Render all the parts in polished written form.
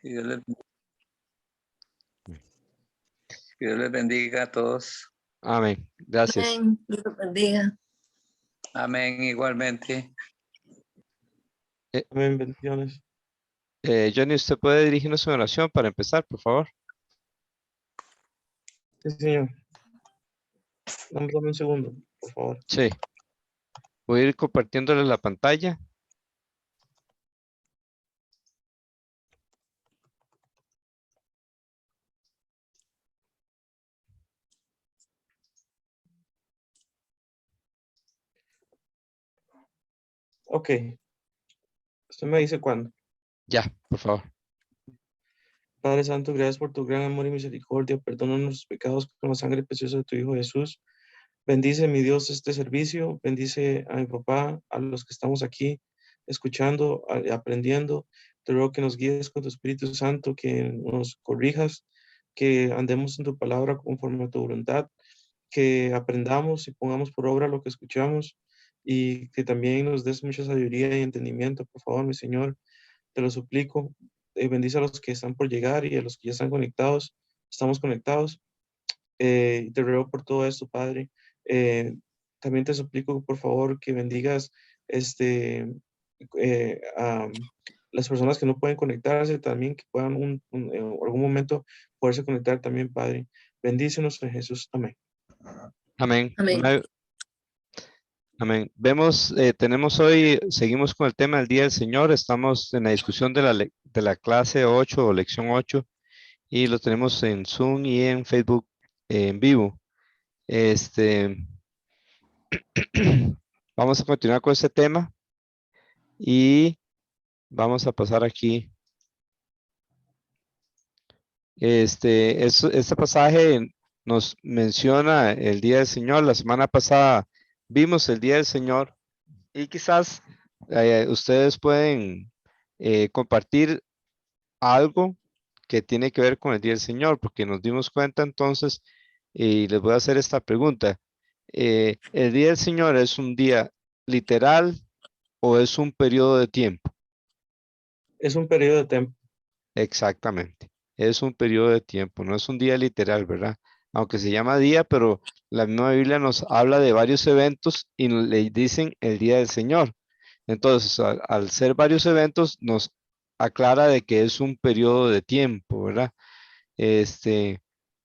Que Dios les, que Dios les bendiga a todos. Amén. Gracias. Amén. Dios los bendiga. Amén, igualmente. Amén, bendiciones. Johnny, ¿usted puede dirigirnos una oración para empezar, por favor? Sí, señor. Dame un segundo, por favor. Sí. Voy a ir compartiéndole la pantalla. Ok. Usted me dice cuándo. Ya, por favor. Padre Santo, gracias por tu gran amor y misericordia. Perdona nuestros pecados con la sangre preciosa de tu Hijo Jesús. Bendice, mi Dios, este servicio. Bendice a mi papá, a los que estamos aquí escuchando, aprendiendo. Te ruego que nos guíes con tu Espíritu Santo, que nos corrijas, que andemos en tu palabra conforme a tu voluntad, que aprendamos y pongamos por obra lo que escuchamos y que también nos des mucha sabiduría y entendimiento, por favor, mi Señor. Te lo suplico. Bendice a los que están por llegar y a los que ya están conectados. Estamos conectados. Te ruego por todo esto, Padre. Eh, También te suplico, por favor, que bendigas a las personas que no pueden conectarse, también que puedan en algún momento poderse conectar también, Padre. Bendícenos en Jesús. Amén. Amén. Amén. Amén. Vemos, tenemos hoy, seguimos con el tema del Día del Señor. Estamos en la discusión de la clase 8 o lección 8 y lo tenemos en Zoom y en Facebook en vivo. Vamos a continuar con este tema y vamos a pasar aquí. Este pasaje nos menciona el Día del Señor. La semana pasada vimos el Día del Señor y quizás ustedes pueden compartir algo que tiene que ver con el Día del Señor, porque nos dimos cuenta entonces, y les voy a hacer esta pregunta. ¿El Día del Señor es un día literal o es un periodo de tiempo? Es un periodo de tiempo. Exactamente, es un periodo de tiempo, no es un día literal, ¿verdad? Aunque se llama día, pero la misma Biblia nos habla de varios eventos y le dicen el Día del Señor. Entonces, al ser varios eventos, nos aclara de que es un periodo de tiempo, ¿verdad?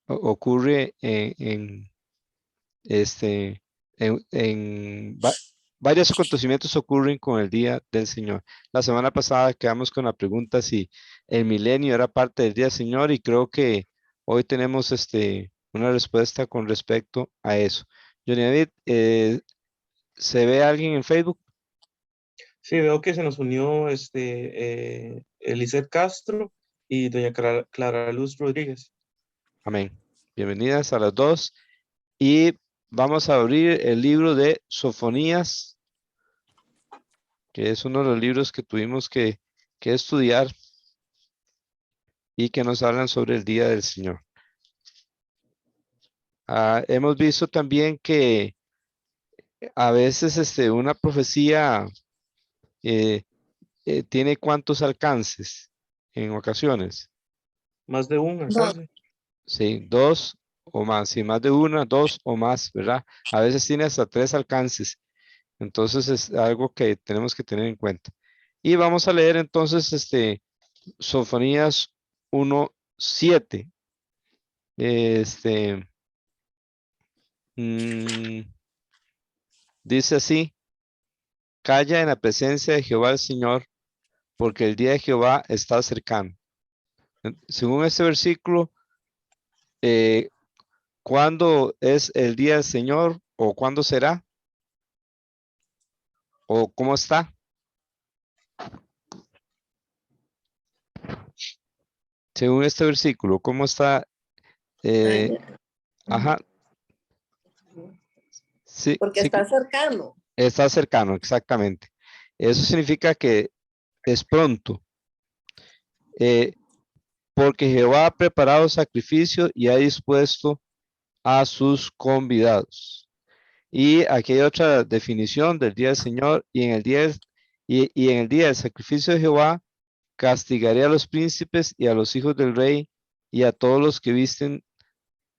Ocurre este, varios acontecimientos ocurren con el Día del Señor. La semana pasada quedamos con la pregunta si el milenio era parte del Día del Señor y creo que hoy tenemos una respuesta con respecto a eso. Johnny David, ¿se ve alguien en Facebook? Sí, veo que se nos unió Eliseth Castro y doña Clara Luz Rodríguez. Amén. Bienvenidas a las dos. Y vamos a abrir el libro de Sofonías, que es uno de los libros que tuvimos que estudiar y que nos hablan sobre el Día del Señor. Hemos visto también que a veces una profecía tiene cuántos alcances en ocasiones. Más de un Dos. alcance. Sí, dos o más, sí, más de una, dos o más, ¿verdad? A veces tiene hasta 3 alcances. Entonces es algo que tenemos que tener en cuenta. Y vamos a leer entonces Sofonías 1:7. Dice así: calla en la presencia de Jehová el Señor, porque el día de Jehová está cercano. Según este versículo, ¿cuándo es el día del Señor o cuándo será? ¿O cómo está? Según este versículo, ¿cómo está? Ajá. Sí, Porque sí, está cercano. está cercano, exactamente. Eso significa que es pronto. Porque Jehová ha preparado sacrificio y ha dispuesto a sus convidados. Y aquí hay otra definición del día del Señor y en el día y en el día del sacrificio de Jehová castigaré a los príncipes y a los hijos del rey y a todos los que visten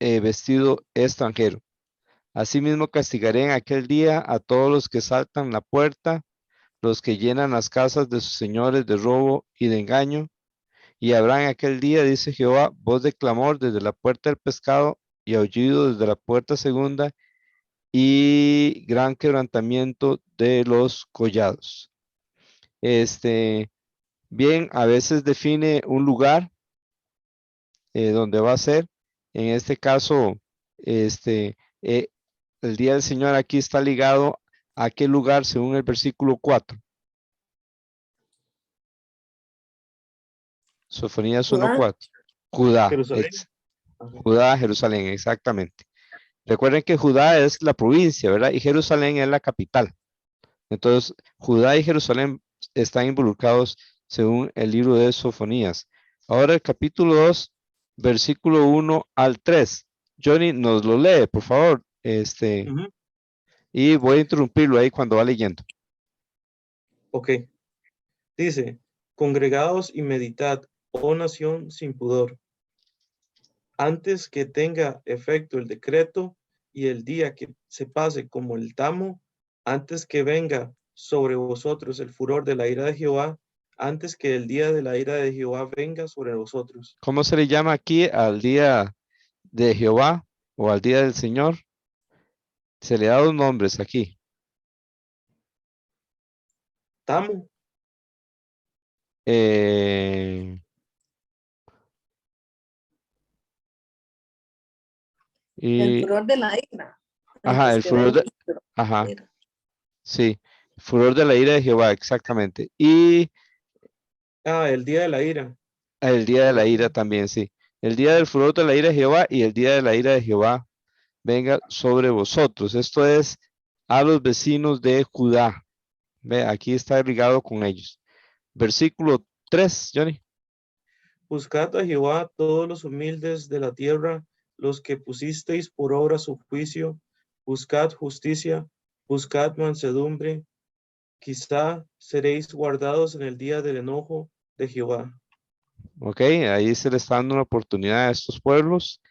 vestido extranjero. Asimismo castigaré en aquel día a todos los que saltan la puerta, los que llenan las casas de sus señores de robo y de engaño. Y habrá en aquel día, dice Jehová, voz de clamor desde la puerta del pescado y aullido desde la puerta segunda y gran quebrantamiento de los collados. Bien, a veces define un lugar donde va a ser. En este caso, eh, el día del Señor aquí está ligado a qué lugar según el versículo 4. Sofonías Judá. 1:4. Judá, Jerusalén. Ajá. Judá, Jerusalén, exactamente. Recuerden que Judá es la provincia, ¿verdad? Y Jerusalén es la capital. Entonces, Judá y Jerusalén están involucrados según el libro de Sofonías. Ahora el capítulo 2, versículo 1 al 3. Johnny nos lo lee, por favor. Ujú. Y voy a interrumpirlo ahí cuando va leyendo. Ok. Dice, congregaos y meditad, oh nación sin pudor, antes que tenga efecto el decreto y el día que se pase como el tamo, antes que venga sobre vosotros el furor de la ira de Jehová, antes que el día de la ira de Jehová venga sobre vosotros. ¿Cómo se le llama aquí al día de Jehová o al día del Señor? Se le da dos nombres aquí. Tamo, El Y, furor de la ira. ajá, Antes el que furor venga de, el furor de ajá, la ira. sí, furor de la ira de Jehová, exactamente. Y el día de la ira. el día de la ira Perdón. también, sí. El día del furor de la ira de Jehová y el día de la ira de Jehová venga sobre vosotros. Esto es a los vecinos de Judá. Ve, aquí está ligado con ellos. Versículo 3, Johnny. Buscad a Jehová todos los humildes de la tierra, los que pusisteis por obra su juicio, buscad justicia, buscad mansedumbre, quizá seréis guardados en el día del enojo de Jehová. Ok, ahí se le está dando una oportunidad a estos pueblos,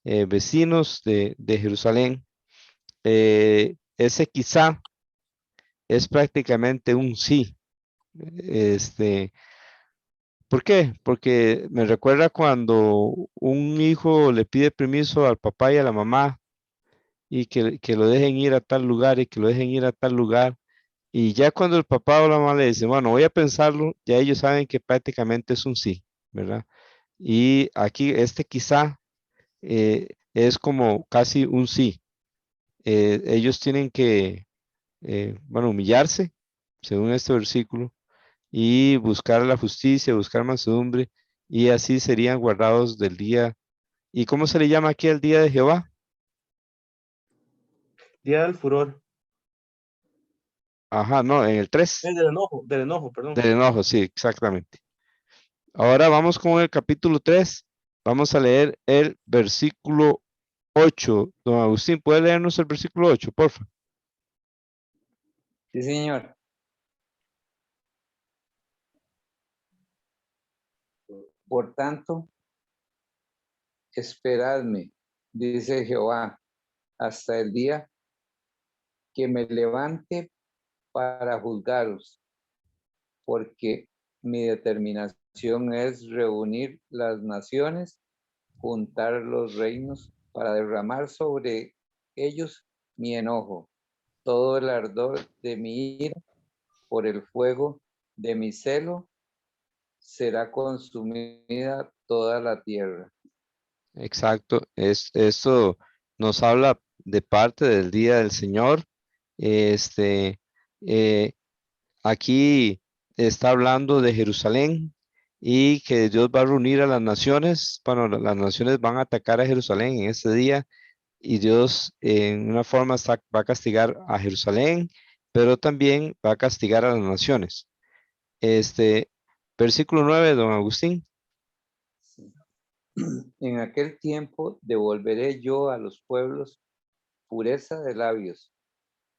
vecinos de Jerusalén. Ese quizá es prácticamente un sí. Este, ¿Por qué? Porque me recuerda cuando un hijo le pide permiso al papá y a la mamá y que lo dejen ir a tal lugar y que lo dejen ir a tal lugar. Y ya cuando el papá o la mamá le dice, bueno, voy a pensarlo, ya ellos saben que prácticamente es un sí, ¿verdad? Y aquí quizá es como casi un sí. Ellos tienen que, bueno, humillarse, según este versículo, y buscar la justicia, buscar mansedumbre, y así serían guardados del día. ¿Y cómo se le llama aquí el día de Jehová? Día del furor, Ajá, no, en el 3, del enojo, perdón. del enojo, sí, exactamente. Ahora vamos con el capítulo 3. Vamos a leer el versículo 8. Don Agustín, ¿puede leernos el versículo 8, por favor? Sí, señor. Por tanto, esperadme, dice Jehová, hasta el día que me levante para juzgaros, porque mi determinación es reunir las naciones, juntar los reinos para derramar sobre ellos mi enojo, todo el ardor de mi ira por el fuego de mi celo será consumida toda la tierra. Exacto. Esto nos habla de parte del día del Señor. Este, eh, Aquí está hablando de Jerusalén y que Dios va a reunir a las naciones. Bueno, las naciones van a atacar a Jerusalén en ese día y Dios en una forma va a castigar a Jerusalén, pero también va a castigar a las naciones. Este, versículo 9, don Agustín. Sí. En aquel tiempo devolveré yo a los pueblos pureza de labios,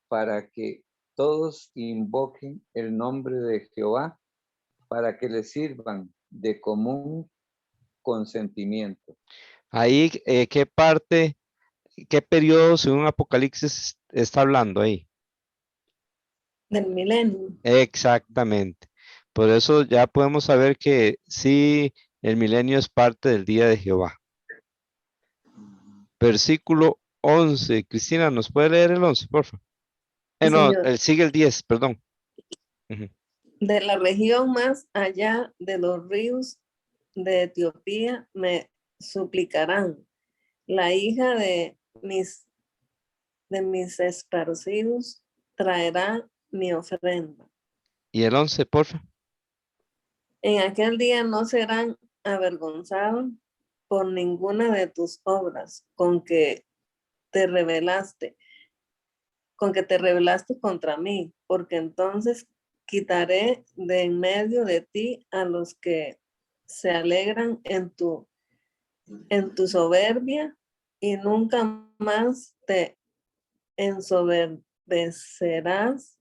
para que todos invoquen el nombre de Jehová para que le sirvan de común consentimiento. Ahí, ¿qué parte, qué periodo según Apocalipsis está hablando ahí? Del milenio. Exactamente. Por eso ya podemos saber que sí, el milenio es parte del día de Jehová. Versículo 11. Cristina, ¿nos puede leer el 11, por favor? Sí, No, señor. sigue el 10, perdón. Ujú. De la región más allá de los ríos de Etiopía me suplicarán. La hija de mis esparcidos traerá mi ofrenda. Y el 11, por favor. En aquel día no serán avergonzados por ninguna de tus obras con que te rebelaste contra mí, porque entonces quitaré de en medio de ti a los que se alegran en tu soberbia y nunca más te ensoberbecerás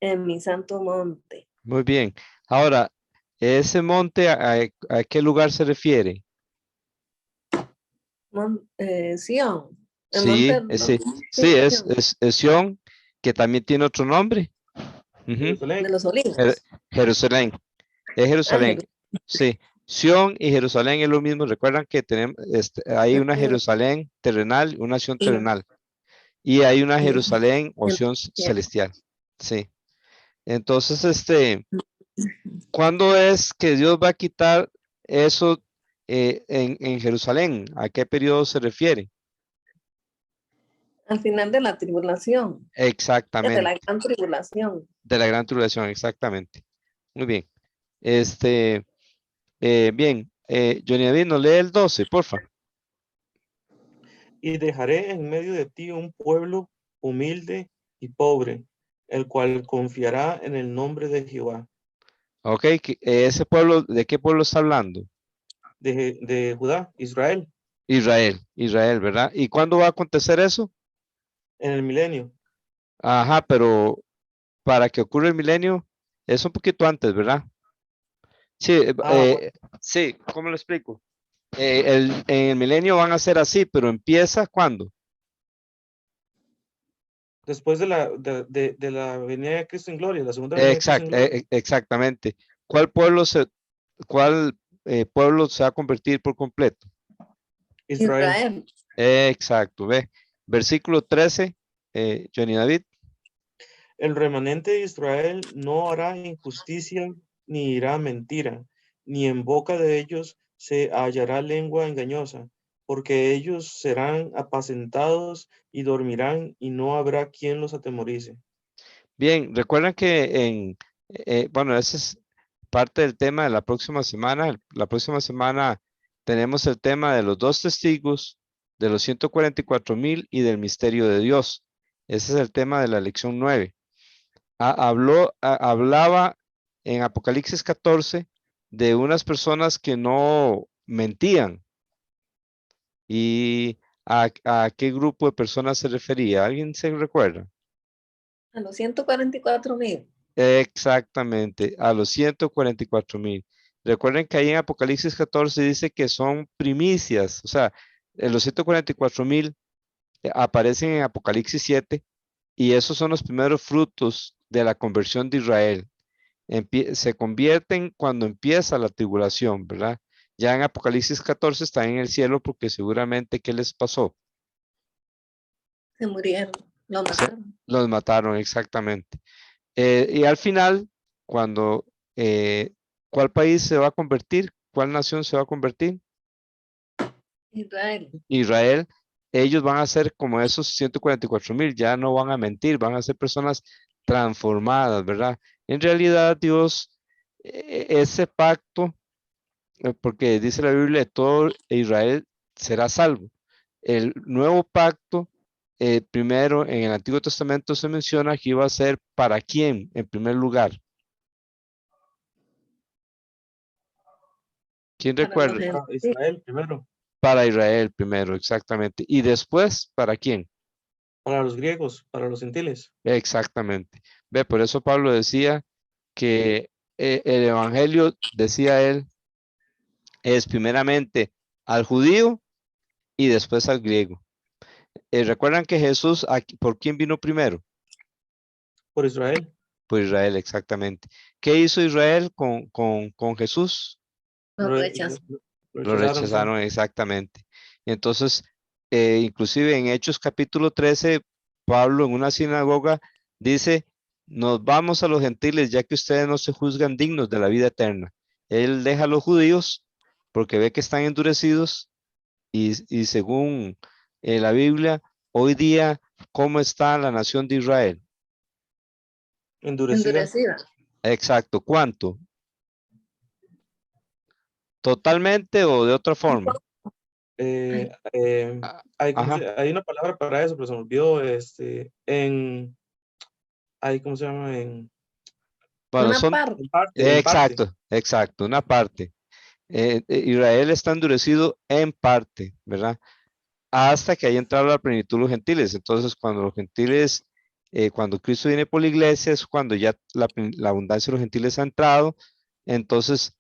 en mi santo monte. Muy bien. Ahora, ese monte, ¿a qué lugar se refiere? Sión. El Sí, monte ese, sí, sí, Sión, es Sión, que también tiene otro nombre. Ujú. Jerusalén. de los olivos. Jerusalén. Es Jerusalén. Jerusalén. Sí. Sión y Jerusalén es lo mismo. Recuerdan que tenemos, hay una Jerusalén terrenal, una Sión terrenal. Y hay una Jerusalén o Sión celestial. Sí. Entonces, ¿cuándo es que Dios va a quitar eso en Jerusalén? ¿A qué periodo se refiere? Al final de la tribulación, de Exactamente. la gran tribulación. De la gran tribulación, exactamente. Muy bien. Bien. Johnny David, ¿nos lee el 12, porfa? Y dejaré en medio de ti un pueblo humilde y pobre, el cual confiará en el nombre de Jehová, Ok, ese pueblo, ¿de qué pueblo está hablando? de Judá, Israel, Israel, ¿verdad? ¿Y cuándo va a acontecer eso? en el milenio. Ajá, pero para que ocurra el milenio es un poquito antes, ¿verdad? Sí, Bueno, sí, ¿cómo lo explico? En el milenio van a ser así, pero empieza ¿cuándo? después de la venida de Cristo en gloria, la segunda venida de Cristo en gloria. Exactamente. ¿Cuál pueblo se va a convertir por completo? Israel. Israel. Exacto, ve. Versículo 13, Johnny David. El remanente de Israel no hará injusticia ni dirá mentira, ni en boca de ellos se hallará lengua engañosa, porque ellos serán apacentados y dormirán y no habrá quien los atemorice. Bien, recuerdan que bueno, ese es parte del tema de la próxima semana. La próxima semana tenemos el tema de los dos testigos, de los 144,000 y del misterio de Dios. Ese es el tema de la lección 9. Hablaba en Apocalipsis 14 de unas personas que no mentían. ¿Y a qué grupo de personas se refería? ¿Alguien se recuerda? A los 144,000. Exactamente, a los 144,000. Recuerden que ahí en Apocalipsis 14 dice que son primicias, o sea, los 144,000 aparecen en Apocalipsis 7 y esos son los primeros frutos de la conversión de Israel. Se convierten cuando empieza la tribulación, ¿verdad? Ya en Apocalipsis 14 están en el cielo porque seguramente, ¿qué les pasó? Se murieron, lo mataron. Los mataron, exactamente. Y al final, cuando, ¿cuál país se va a convertir? ¿Cuál nación se va a convertir? Israel. Israel. Ellos van a ser como esos 144,000, ya no van a mentir, van a ser personas transformadas, ¿verdad? En realidad, Dios, ese pacto, porque dice la Biblia, todo Israel será salvo. El nuevo pacto, primero en el Antiguo Testamento se menciona que iba a ser para quién, en primer lugar. ¿Quién Para los recuerda? Para Israel primero, Para Israel primero, exactamente. Y después, ¿para quién? para los griegos, para los gentiles. Exactamente. Ve, por eso Pablo decía que el evangelio, decía él, es primeramente al judío y después al griego. ¿Recuerdan que Jesús, por quién vino primero? Por Israel. Por Israel, exactamente. ¿Qué hizo Israel con Jesús? Lo Lo- rechazó. Lo rechazaron, sí. rechazaron, exactamente. Y entonces, inclusive en Hechos capítulo 13, Pablo en una sinagoga dice, nos vamos a los gentiles ya que ustedes no se juzgan dignos de la vida eterna. Él deja a los judíos porque ve que están endurecidos y según la Biblia, hoy día, ¿cómo está la nación de Israel? Endurecida. Endurecida. Exacto, ¿cuánto? ¿Totalmente o de otra forma? Eh, Ah, ¿cómo Ajá, hay una palabra para eso, pero se me olvidó. ¿Cómo se llama? bueno, Una son, parte. En parte. exacto, exacto, una parte. Israel está endurecido en parte, ¿verdad? Hasta que haya entrado la plenitud de los gentiles. Entonces, cuando los gentiles, cuando Cristo viene por la iglesia, es cuando ya la abundancia de los gentiles ha entrado. Entonces,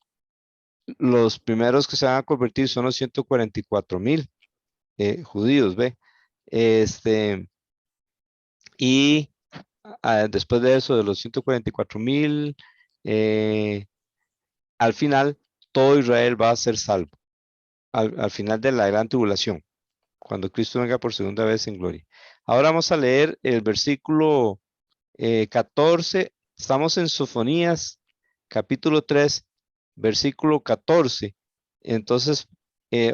los primeros que se van a convertir son los 144,000 judíos, ¿ve? Este, y después de eso, de los 144,000, al final, todo Israel va a ser salvo. Al final de la gran tribulación, cuando Cristo venga por segunda vez en gloria. Ahora vamos a leer el versículo 14. Estamos en Sofonías, capítulo 3, versículo 14. Entonces,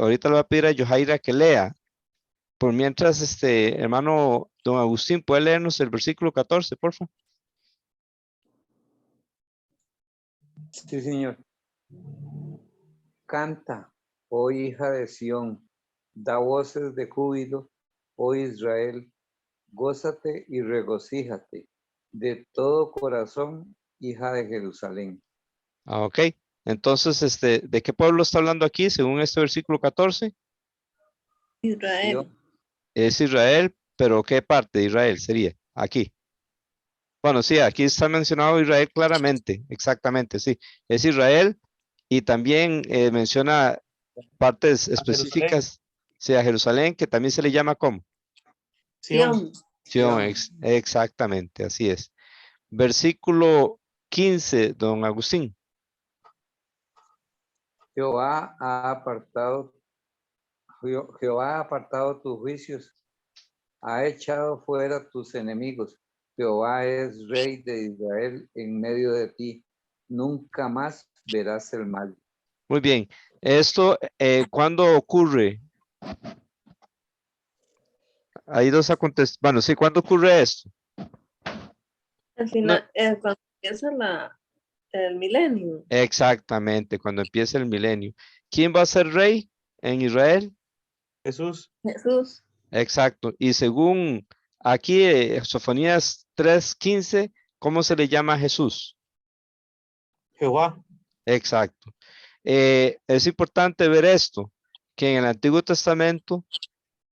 ahorita le voy a pedir a Yohaira que lea. Por mientras, hermano don Agustín, ¿puede leernos el versículo 14, por favor? Sí, señor. Canta, oh hija de Sión, da voces de júbilo, oh Israel, gózate y regocíjate de todo corazón, hija de Jerusalén. Ok. Entonces, ¿de qué pueblo está hablando aquí, según este versículo 14? Israel. Sión, Es Israel, pero ¿qué parte de Israel sería? Aquí. Bueno, sí, aquí está mencionado Israel claramente, exactamente, sí. Es Israel y también menciona partes A Jerusalén. específicas, sí, a Jerusalén, que también se le llama como Sión. Sion, exactamente, así es. Versículo 15, don Agustín. Jehová ha apartado tus juicios, ha echado fuera tus enemigos. Jehová es rey de Israel en medio de ti. Nunca más verás el mal. Muy bien. Esto, ¿cuándo ocurre? Hay dos acontecimientos. Bueno, sí, ¿cuándo ocurre esto? Al No, final, cuando empieza el milenio, exactamente, cuando empieza el milenio. ¿Quién va a ser rey en Israel? Jesús. Jesús, Exacto. Y según aquí, Sofonías 3:15, ¿cómo se le llama a Jesús? Jehová. Exacto. Es importante ver esto, que en el Antiguo Testamento,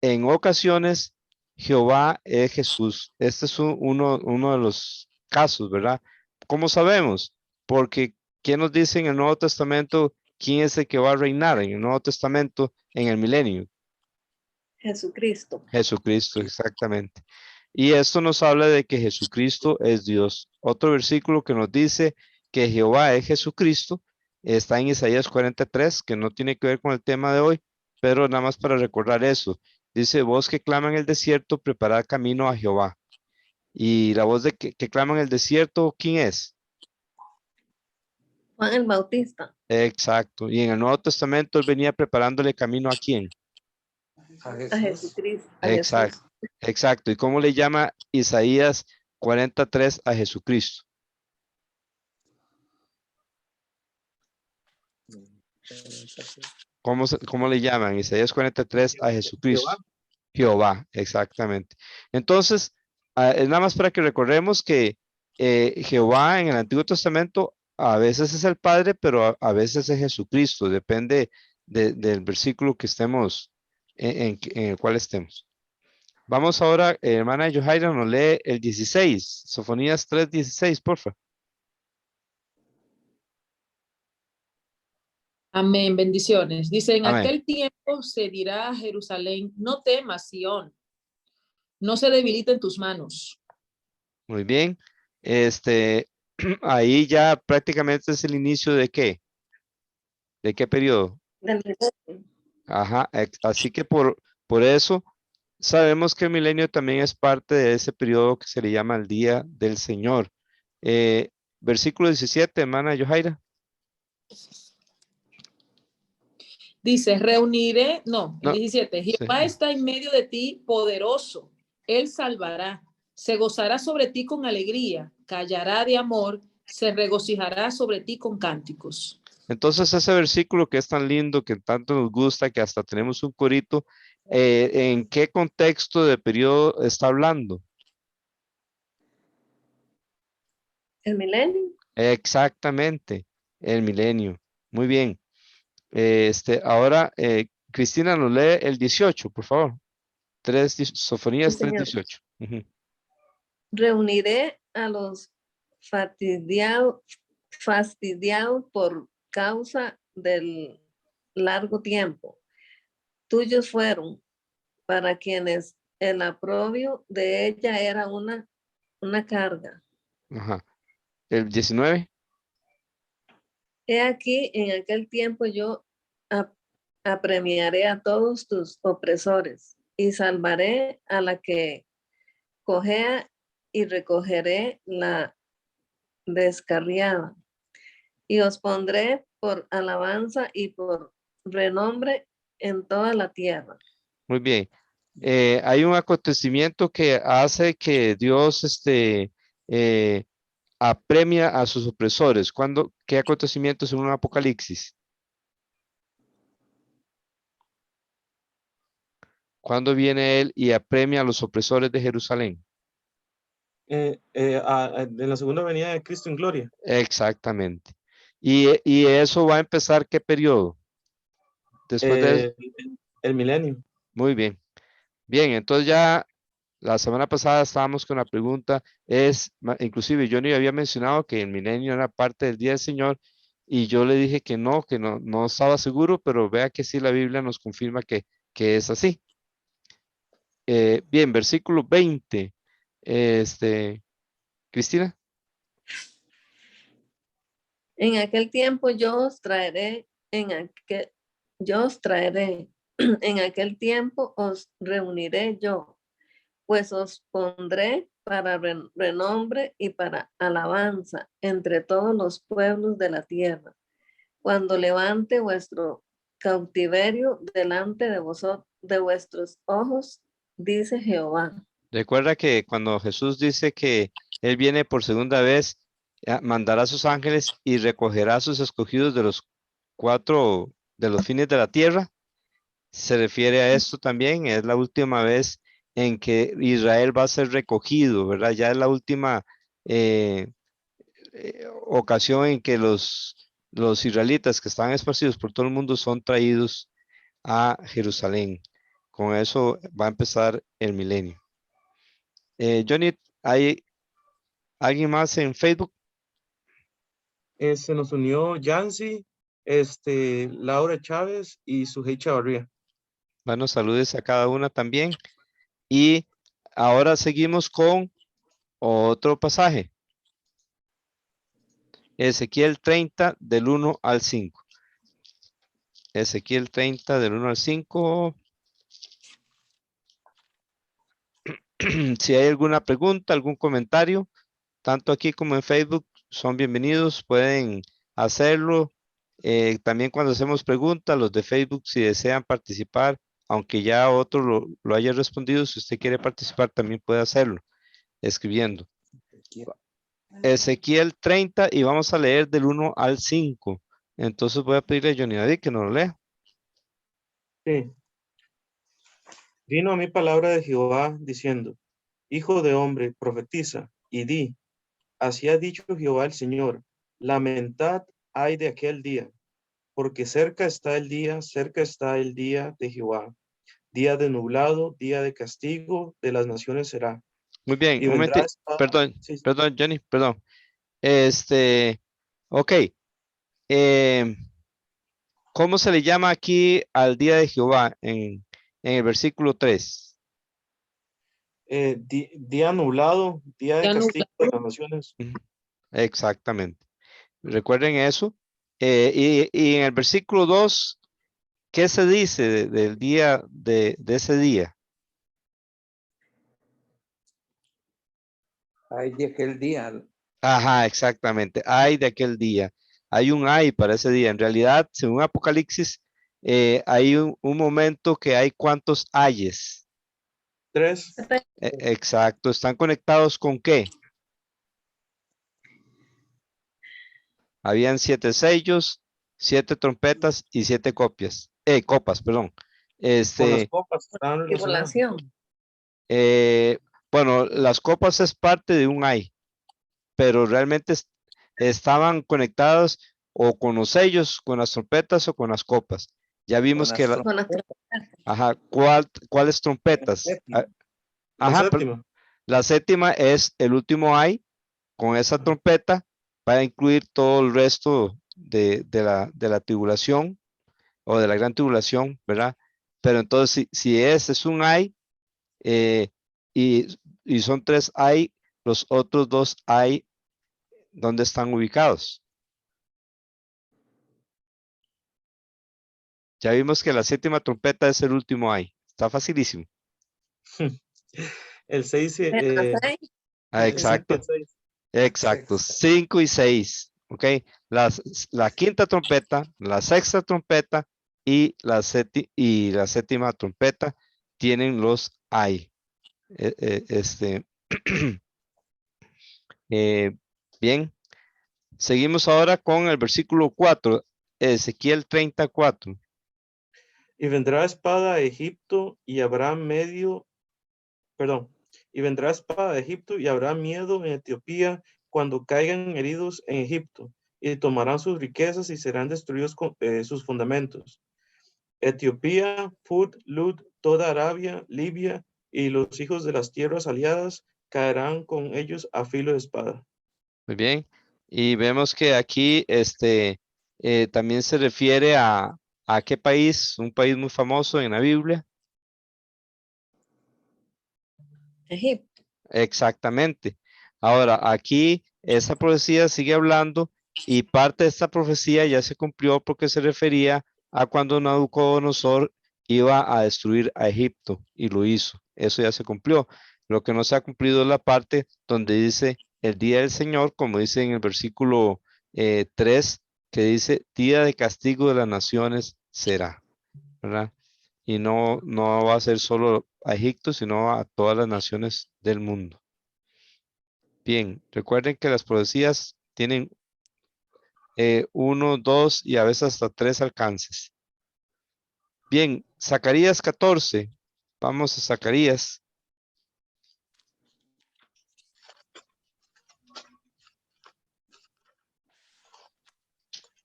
en ocasiones, Jehová es Jesús. Este es uno de los casos, ¿verdad? ¿Cómo sabemos? Porque, ¿quién nos dice en el Nuevo Testamento quién es el que va a reinar en el Nuevo Testamento en el milenio? Jesucristo. Jesucristo, exactamente. Y esto nos habla de que Jesucristo es Dios. Otro versículo que nos dice que Jehová es Jesucristo está en Isaías 43, que no tiene que ver con el tema de hoy, pero nada más para recordar eso. Dice, voz que clama en el desierto, preparad camino a Jehová. Y la voz de que clama en el desierto, ¿quién es? Juan el Bautista. Exacto. Y en el Nuevo Testamento él venía preparándole camino ¿a quién? A A Jesús. Jesucristo. A Exacto. Jesús. Exacto. ¿Y cómo le llama Isaías 43 a Jesucristo? ¿Cómo le llaman? Isaías 43 a Jehová. Jesucristo. Jehová, exactamente. Entonces, es nada más para que recordemos que Jehová en el Antiguo Testamento a veces es el Padre, pero a veces es Jesucristo. Depende del versículo que estemos, en el cual estemos. Vamos ahora, hermana Yohaira, nos lee el 16, Sofonías 3:16, por favor. Amén, bendiciones. Dice, en Amén. aquel tiempo se dirá a Jerusalén, no temas, Sión, no se debiliten tus manos. Muy bien. Ahí ya prácticamente es el inicio de qué? ¿De qué periodo? del milenio. Ajá. Así que por eso sabemos que el milenio también es parte de ese periodo que se le llama el día del Señor. Versículo 17, hermana Yohaira. Dice, reuniré, no, el No, 17, sí. Jehová está en medio de ti, poderoso, él salvará, se gozará sobre ti con alegría, callará de amor, se regocijará sobre ti con cánticos. Entonces ese versículo que es tan lindo, que tanto nos gusta, que hasta tenemos un corito, ¿en qué contexto de periodo está hablando? El milenio. Exactamente, el milenio. Muy bien. Ahora, Cristina nos lee el 18, por favor. Sofonías Sí, señor. 3:18. Ujú. Reuniré a los fastidiados por causa del largo tiempo. Tuyos fueron, para quienes el aprobio de ella era una carga. Ajá. El 19. He aquí, en aquel tiempo yo apremiaré a todos tus opresores y salvaré a la que cojea y recogeré la descarriada. Y os pondré por alabanza y por renombre en toda la tierra. Muy bien. Hay un acontecimiento que hace que Dios eh, apremia a sus opresores. ¿Qué acontecimiento es en un Apocalipsis? ¿Cuándo viene él y apremia a los opresores de Jerusalén? En la segunda venida de Cristo en gloria. Exactamente. Y eso va a empezar ¿qué periodo? Después de... El milenio. Muy bien. Bien, entonces ya la semana pasada estábamos con la pregunta, inclusive yo ni había mencionado que el milenio era parte del día del Señor y yo le dije que no estaba seguro, pero vea que sí la Biblia nos confirma que es así. Bien, versículo 20. Cristina. En aquel tiempo yo os traeré, en aquel tiempo os reuniré yo, pues os pondré para renombre y para alabanza entre todos los pueblos de la tierra, cuando levante vuestro cautiverio delante de vosotros, de vuestros ojos, dice Jehová. Recuerda que cuando Jesús dice que Él viene por segunda vez, mandará a sus ángeles y recogerá a sus escogidos de los de los fines de la tierra. Se refiere a esto también, es la última vez en que Israel va a ser recogido, ¿verdad? Ya es la última ocasión en que los israelitas que están esparcidos por todo el mundo son traídos a Jerusalén. Con eso va a empezar el milenio. Johnny, ¿hay alguien más en Facebook? Se nos unió Yancy, Laura Chávez y Sujei Chavarría. Bueno, saludes a cada una también. Y ahora seguimos con otro pasaje. Ezequiel 30 del 1 al 5. Ezequiel 30 del 1 al 5. Si hay alguna pregunta, algún comentario, tanto aquí como en Facebook, son bienvenidos, pueden hacerlo. También cuando hacemos preguntas, los de Facebook, si desean participar, aunque ya otro lo haya respondido, si usted quiere participar, también puede hacerlo, escribiendo. Ezequiel 30 y vamos a leer del 1 al 5. Entonces voy a pedirle a Johnny David que nos lo lea. Sí. Vino a mí palabra de Jehová diciendo, Hijo de hombre, profetiza y di, así ha dicho Jehová el Señor, lamentad ay de aquel día, porque cerca está el día de Jehová, día de nublado, día de castigo de las naciones será. Muy bien, Y un momento, vendrá espada. perdón, Sí, perdón, Johnny, perdón. Ok. ¿Cómo se le llama aquí al día de Jehová en el versículo 3? Día nublado, día de Día castigo de nublado. las naciones. Exactamente. Recuerden eso. Y en el versículo 2, ¿qué se dice del día de ese día? Ay, de aquel día. Ajá, exactamente. Hay de aquel día. Hay un ay para ese día. En realidad, según Apocalipsis, hay un momento que hay cuántos ayes. 3. Exacto. ¿Están conectados con qué? Habían 7 sellos, 7 trompetas y 7 copas, perdón. Con las Este, copas están relacionadas. Tribulación. bueno, las copas es parte de un ay, pero realmente estaban conectadas o con los sellos, con las trompetas o con las copas. Ya vimos Con que las Con las ajá, ¿cuáles trompetas? séptima. La Ajá, séptima. la séptima es el último ay, con esa Ajá. trompeta para incluir todo el resto de la tribulación o de la gran tribulación, ¿verdad? Pero entonces, si ese es un ay, eh, y, y son 3 ay, los otros 2 ay, ¿dónde están ubicados? Ya vimos que la séptima trompeta es el último ay. Está facilísimo. El 6, Ah, el 5 y el exacto, 6. exacto. Sexta. 5 y 6. ¿Ok? La quinta trompeta, la sexta trompeta y la séptima trompeta tienen los ay. Este, bien, seguimos ahora con el versículo 4, Ezequiel 34. Y vendrá espada a Egipto y habrá y vendrá espada de Egipto y habrá miedo en Etiopía cuando caigan heridos en Egipto, y tomarán sus riquezas y serán destruidos sus fundamentos. Etiopía, Put, Lud, toda Arabia, Libia y los hijos de las tierras aliadas caerán con ellos a filo de espada. Muy bien. Y vemos que aquí también se refiere a qué país, un país muy famoso en la Biblia. Egipto. Exactamente. Ahora, aquí esa profecía sigue hablando y parte de esta profecía ya se cumplió porque se refería a cuando Nabucodonosor iba a destruir a Egipto y lo hizo. Eso ya se cumplió. Lo que no se ha cumplido es la parte donde dice el día del Señor, como dice en el versículo 3, que dice día de castigo de las naciones será, ¿verdad? Y no va a ser solo a Egipto, sino a todas las naciones del mundo. Bien, recuerden que las profecías tienen 1, 2 y a veces hasta 3 alcances. Bien, Zacarías 14. Vamos a Zacarías.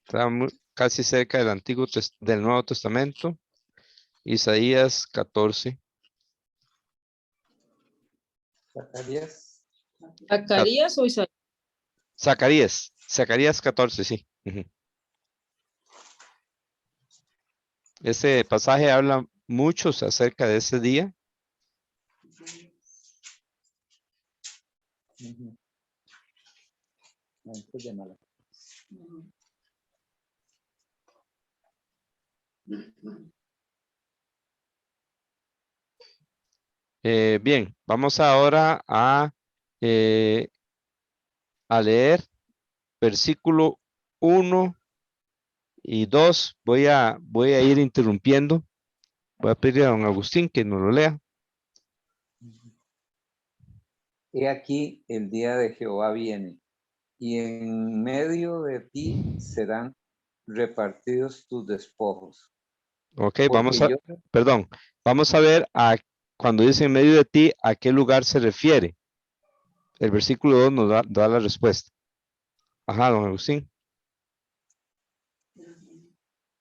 Estamos casi cerca del Nuevo Testamento. Isaías 14. Zacarías. Zacarías o Isaías. Zacarías 14, sí. Ujú. Ese pasaje habla mucho acerca de ese día. Ujú. Antes de Malaquías. Bien, vamos ahora eh, a leer versículo 1 y 2. Voy a ir interrumpiendo. Voy a pedir a don Agustín que nos lo lea. He aquí el día de Jehová viene, y en medio de ti serán repartidos tus despojos. Ok, Porque yo, perdón, vamos a ver cuando dice en medio de ti, a qué lugar se refiere. El versículo 2 nos da la respuesta. Ajá, don Agustín.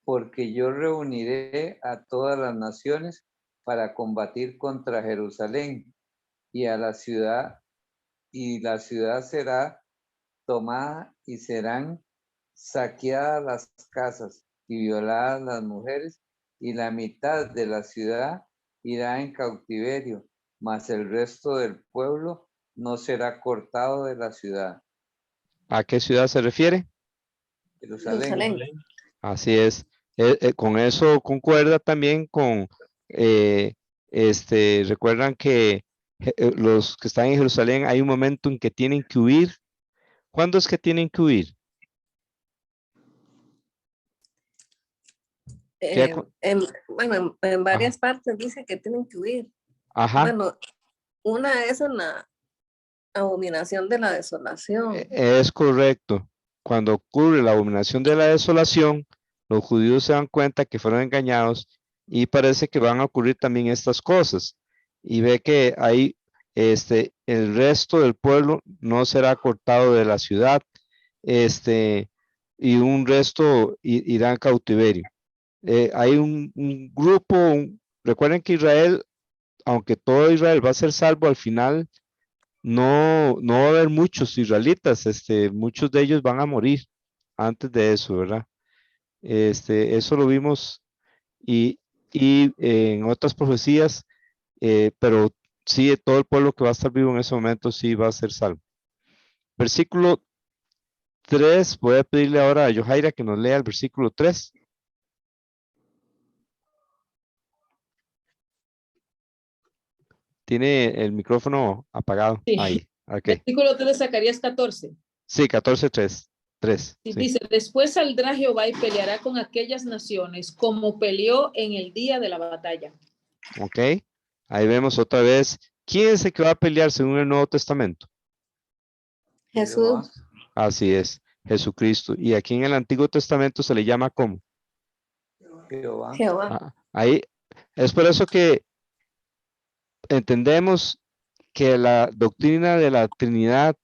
porque yo reuniré a todas las naciones para combatir contra Jerusalén y a la ciudad será tomada y serán saqueadas las casas y violadas las mujeres, y la mitad de la ciudad irá en cautiverio, mas el resto del pueblo no será cortado de la ciudad. ¿A qué ciudad se refiere? Jerusalén. Jerusalén. Así es. Con eso concuerda también con, recuerdan que los que están en Jerusalén hay un momento en que tienen que huir. ¿Cuándo es que tienen que huir? ¿Qué acu- Bueno, en varias partes dice que tienen que huir. Ajá, Bueno, una es en la abominación de la desolación. es correcto. Cuando ocurre la abominación de la desolación, los judíos se dan cuenta que fueron engañados y parece que van a ocurrir también estas cosas. Y ve que ahí el resto del pueblo no será cortado de la ciudad, y un resto irá en cautiverio. Hay un grupo, recuerden que Israel, aunque todo Israel va a ser salvo al final, no va a haber muchos israelitas, muchos de ellos van a morir antes de eso, ¿verdad? Eso lo vimos y en otras profecías, pero sí, todo el pueblo que va a estar vivo en ese momento sí va a ser salvo. Versículo 3, voy a pedirle ahora a Yohaira que nos lea el versículo 3. Tiene el micrófono apagado. Sí. Ahí, ok. Versículo 3 de Zacarías 14. Sí, 14:3. 3. Y Sí. dice, después saldrá Jehová y peleará con aquellas naciones como peleó en el día de la batalla. Ok. Ahí vemos otra vez. ¿Quién es el que va a pelear según el Nuevo Testamento? Jesús. Así es, Jesucristo. Y aquí en el Antiguo Testamento se le llama ¿cómo? Jehová. Jehová. Ahí es por eso que entendemos que la doctrina de la Trinidad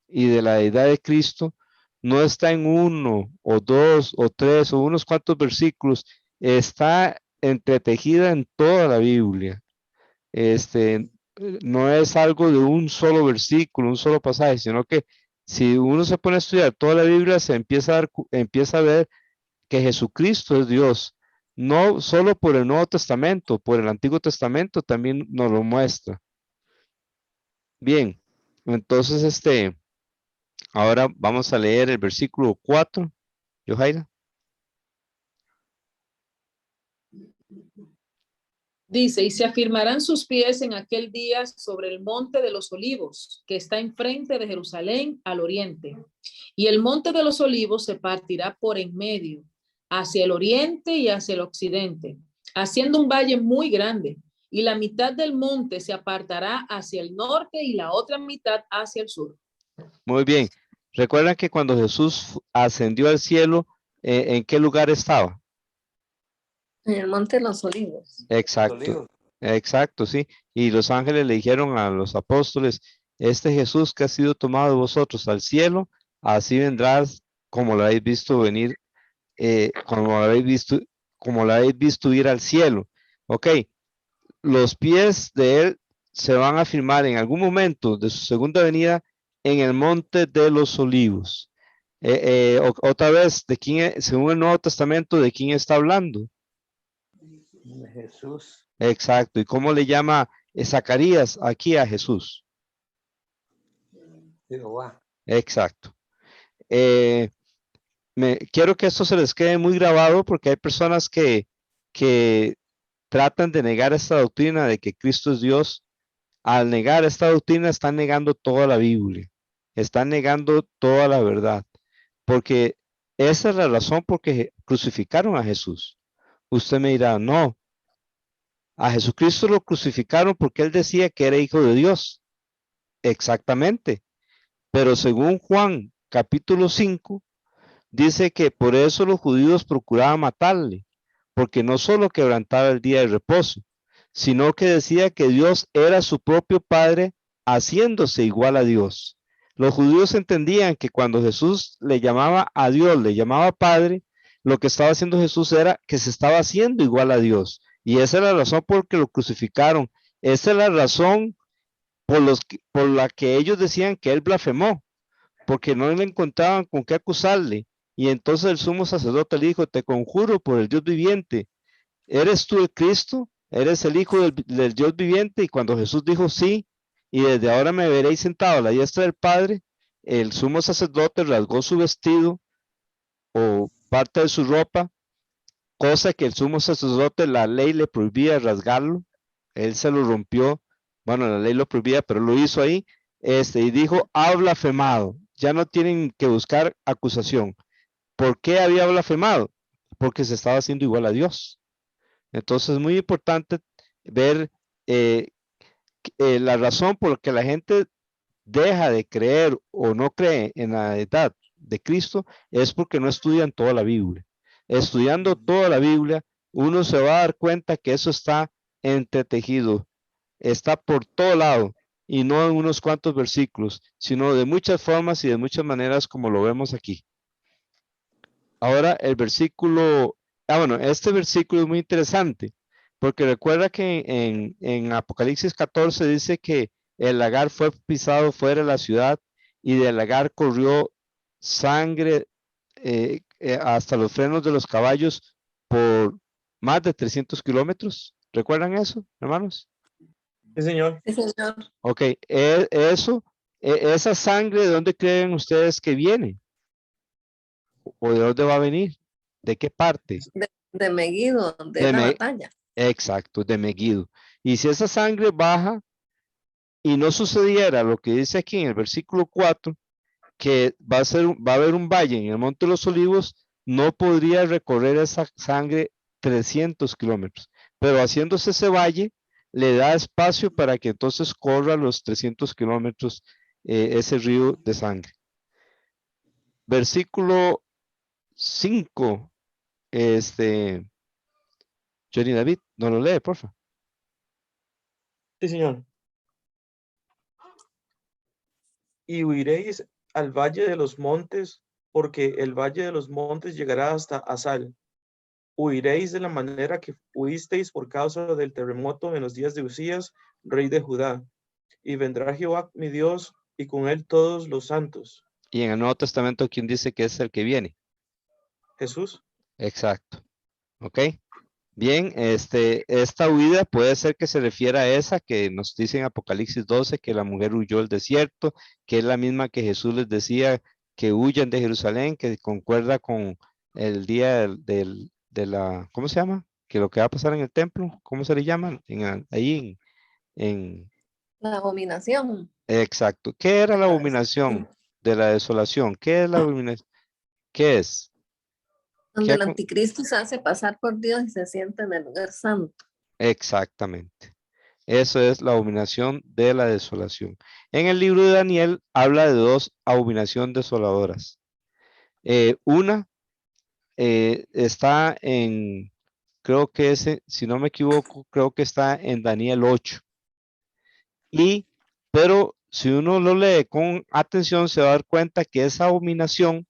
y de la deidad de Cristo no está en uno o dos o tres o unos cuantos versículos, está entretejida en toda la Biblia. No es algo de un solo versículo, un solo pasaje, sino que si uno se pone a estudiar toda la Biblia, se empieza a ver que Jesucristo es Dios, no solo por el Nuevo Testamento, por el Antiguo Testamento también nos lo muestra. Bien, entonces ahora vamos a leer el versículo 4, Yohaira. Dice, y se afirmarán sus pies en aquel día sobre el monte de los olivos, que está enfrente de Jerusalén al oriente. Y el monte de los olivos se partirá por en medio, hacia el oriente y hacia el occidente, haciendo un valle muy grande. Y la mitad del monte se apartará hacia el norte y la otra mitad hacia el sur. Muy bien. Recuerdan que cuando Jesús ascendió al cielo, ¿en qué lugar estaba? En el monte de los olivos. Exacto, exacto, sí. Y los ángeles le dijeron a los apóstoles, este Jesús que ha sido tomado de vosotros al cielo, así vendrás como lo habéis visto venir, como lo habéis visto ir al cielo. Ok, los pies de él se van a firmar en algún momento de su segunda venida en el monte de los olivos. Otra vez, ¿de quién, según el Nuevo Testamento, de quién está hablando? Jesús. Exacto. ¿Y cómo le llama Zacarías aquí a Jesús? Jehová. Exacto. Quiero que esto se les quede muy grabado porque hay personas que tratan de negar esta doctrina de que Cristo es Dios. Al negar esta doctrina están negando toda la Biblia. Están negando toda la verdad. Porque esa es la razón por que crucificaron a Jesús. Usted me dirá, no, a Jesucristo lo crucificaron porque él decía que era hijo de Dios. Exactamente. Pero según Juan capítulo 5, dice que por eso los judíos procuraban matarle, porque no solo quebrantaba el día de reposo, sino que decía que Dios era su propio Padre, haciéndose igual a Dios. Los judíos entendían que cuando Jesús le llamaba a Dios, le llamaba Padre, lo que estaba haciendo Jesús era que se estaba haciendo igual a Dios. Y esa es la razón por que lo crucificaron. Esa es la razón por la que ellos decían que él blasfemó, porque no le encontraban con qué acusarle. Y entonces el sumo sacerdote le dijo, te conjuro por el Dios viviente, ¿eres tú el Cristo? ¿Eres el Hijo del Dios viviente? Y cuando Jesús dijo sí, y desde ahora me veréis sentado a la diestra del Padre, el sumo sacerdote rasgó su vestido o parte de su ropa, cosa que el sumo sacerdote, la ley le prohibía rasgarlo. Él se lo rompió. Bueno, la ley lo prohibía, pero lo hizo ahí. Y dijo, ha blasfemado. Ya no tienen que buscar acusación. ¿Por qué había blasfemado? Porque se estaba haciendo igual a Dios. Entonces es muy importante ver la razón por la que la gente deja de creer o no cree en la edad de Cristo es porque no estudian toda la Biblia. Estudiando toda la Biblia, uno se va a dar cuenta que eso está entretejido, está por todo lado y no en unos cuantos versículos, sino de muchas formas y de muchas maneras como lo vemos aquí. Ahora el versículo, bueno, este versículo es muy interesante porque recuerda que en Apocalipsis 14 dice que el lagar fue pisado fuera de la ciudad y del lagar corrió sangre hasta los frenos de los caballos por más de 300 kilómetros. ¿Recuerdan eso, hermanos? Sí, señor. Sí, señor. Ok, esa sangre, ¿de dónde creen ustedes que viene? ¿O de dónde va a venir? ¿De qué parte? De Megiddo, de De la Me- batalla. Exacto, de Megiddo. Y si esa sangre baja y no sucediera lo que dice aquí en el versículo 4, que va a haber un valle en el Monte de los Olivos, no podría recorrer esa sangre 300 kilómetros. Pero haciéndose ese valle, le da espacio para que entonces corra los 300 kilómetros ese río de sangre. Versículo 5, Johnny David, no lo lee, por favor. Sí, señor. Y huiréis al valle de los montes, porque el valle de los montes llegará hasta Asal. Huiréis de la manera que huisteis por causa del terremoto en los días de Usías, rey de Judá. Y vendrá Jehová mi Dios, y con él todos los santos. Y en el Nuevo Testamento, ¿quién dice que es el que viene? Jesús. Exacto. ¿Ok? Bien, esta huida puede ser que se refiera a esa que nos dice en Apocalipsis 12, que la mujer huyó al desierto, que es la misma que Jesús les decía que huyan de Jerusalén, que concuerda con el día de la, ¿cómo se llama? Que lo que va a pasar en el templo, ¿cómo se le llama? Ahí en, La abominación. exacto. ¿Qué era la La abominación de la desolación? ¿Qué es la abominación? ¿Qué es? Donde el anticristo se hace pasar por Dios y se sienta en el lugar santo. Exactamente. Eso es la abominación de la desolación. En el libro de Daniel habla de dos abominaciones desoladoras. Una está en, creo que ese, si no me equivoco, creo que está en Daniel 8. Pero si uno lo lee con atención, se va a dar cuenta que esa abominación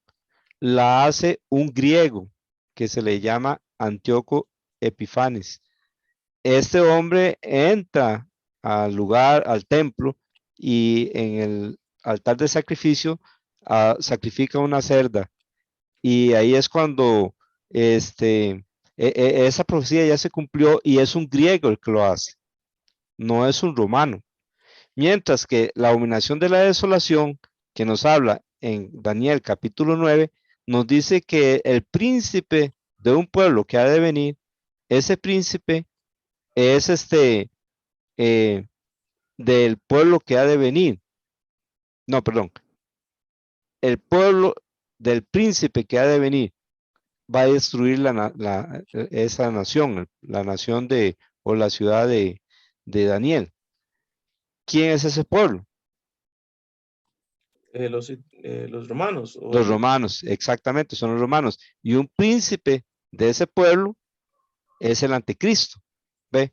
la hace un griego que se le llama Antíoco Epifanes. Este hombre entra al lugar, al templo, y en el altar de sacrificio sacrifica una cerda. Y ahí es cuando esa profecía ya se cumplió y es un griego el que lo hace, no es un romano. Mientras que la abominación de la desolación, que nos habla en Daniel capítulo 9, nos dice que el príncipe de un pueblo que ha de venir, ese príncipe es del pueblo que ha de venir. No, perdón. El pueblo del príncipe que ha de venir va a destruir esa nación, la nación o la ciudad de Daniel. ¿Quién es ese pueblo? Los romanos. Los romanos, exactamente, son los romanos. Y un príncipe de ese pueblo es el anticristo. ¿Ve?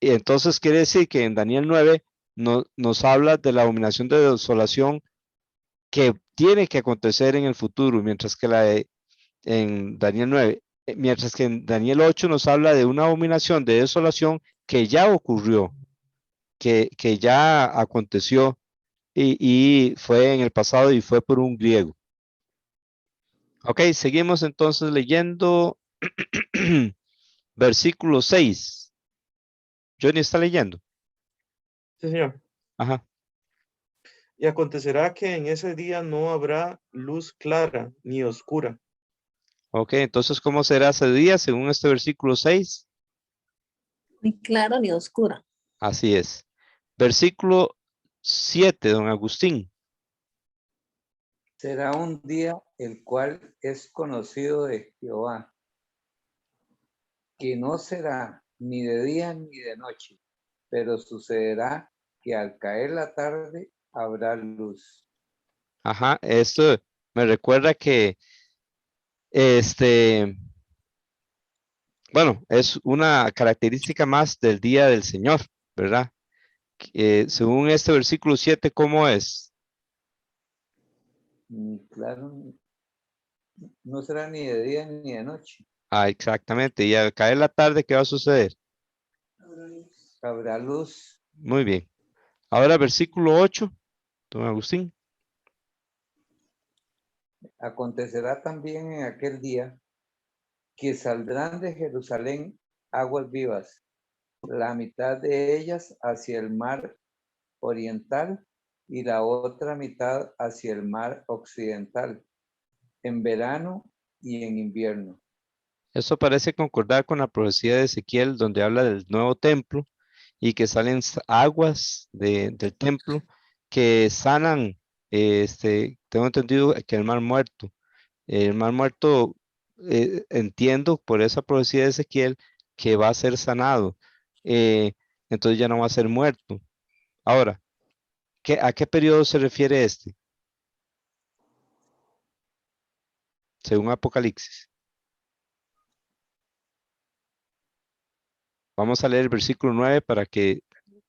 Y entonces quiere decir que en Daniel 9 nos habla de la abominación de desolación que tiene que acontecer en el futuro, mientras que en Daniel 9, mientras que en Daniel 8 nos habla de una abominación de desolación que ya ocurrió, que ya aconteció y fue en el pasado y fue por un griego. Ok, seguimos entonces leyendo versículo 6. Johnny está leyendo. Sí, señor. Ajá. Y acontecerá que en ese día no habrá luz clara ni oscura. Ok, entonces, ¿cómo será ese día según este versículo 6? Ni clara ni oscura. Así es. Versículo 7, don Agustín. Será un día el cual es conocido de Jehová, que no será ni de día ni de noche, pero sucederá que al caer la tarde habrá luz. Ajá, esto me recuerda que bueno, es una característica más del día del Señor, ¿verdad? Según este versículo 7, ¿cómo es? Ni claro, no será ni de día ni de noche. Ah, exactamente. Y al caer la tarde, ¿qué va a suceder? Habrá luz. Muy bien. Ahora versículo 8, don Agustín. Acontecerá también en aquel día que saldrán de Jerusalén aguas vivas, la mitad de ellas hacia el mar oriental y la otra mitad hacia el mar occidental, en verano y en invierno. Eso parece concordar con la profecía de Ezequiel, donde habla del nuevo templo y que salen aguas del templo que sanan, tengo entendido que el mar muerto, entiendo por esa profecía de Ezequiel que va a ser sanado, eh, entonces ya no va a ser muerto. Ahora, ¿a qué periodo se refiere este? Según Apocalipsis. Vamos a leer el versículo 9 para que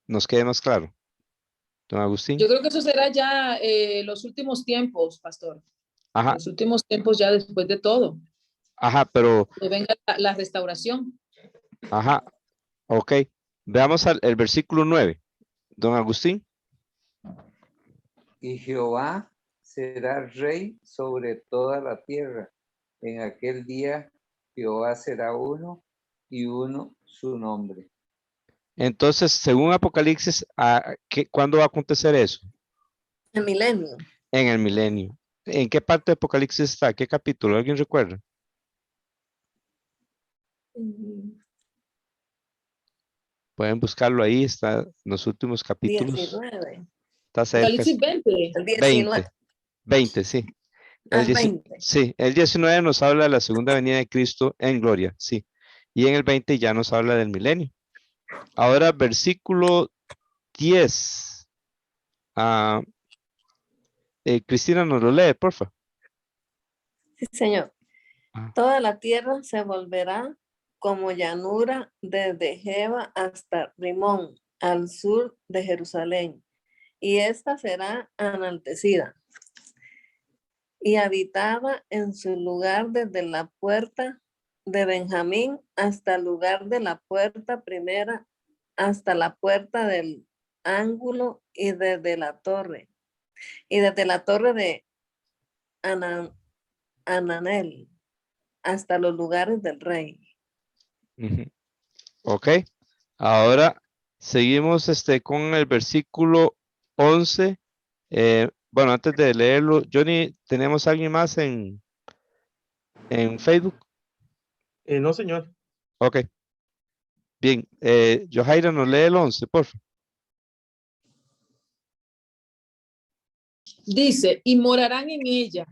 nos quede más claro. Don Agustín. Yo creo que eso será ya los últimos tiempos, pastor. Ajá, Los últimos tiempos ya después de todo. ajá, pero, Que venga la restauración. ajá, ok. Veamos el versículo 9. Don Agustín. Y Jehová será rey sobre toda la tierra. En aquel día Jehová será uno y uno su nombre. Entonces, según Apocalipsis, ¿cuándo va a acontecer eso? El milenio. En el milenio. ¿En qué parte de Apocalipsis está? ¿Qué capítulo? ¿Alguien recuerda? Pueden buscarlo ahí, está en los últimos capítulos. 19. Está cerca. Apocalipsis 20. El 19. 20, sí. Ah, 20. Sí, el 19 nos habla de la segunda venida de Cristo en gloria, sí. Y en el 20 ya nos habla del milenio. Ahora, versículo 10. Cristina, nos lo lee, por favor. Sí, señor. Ah, Toda la tierra se volverá como llanura desde Jeba hasta Rimón, al sur de Jerusalén, y esta será enaltecida y habitada en su lugar desde la puerta de Benjamín hasta el lugar de la puerta primera, hasta la puerta del ángulo y desde la torre de Ananel hasta los lugares del rey. ujú. Ok. Ahora seguimos con el versículo 11. Bueno, antes de leerlo, Johnny, ¿tenemos alguien más en Facebook? No, señor. Ok. Bien. Johaira, nos lee el 11, por favor. Dice, y morarán en ella,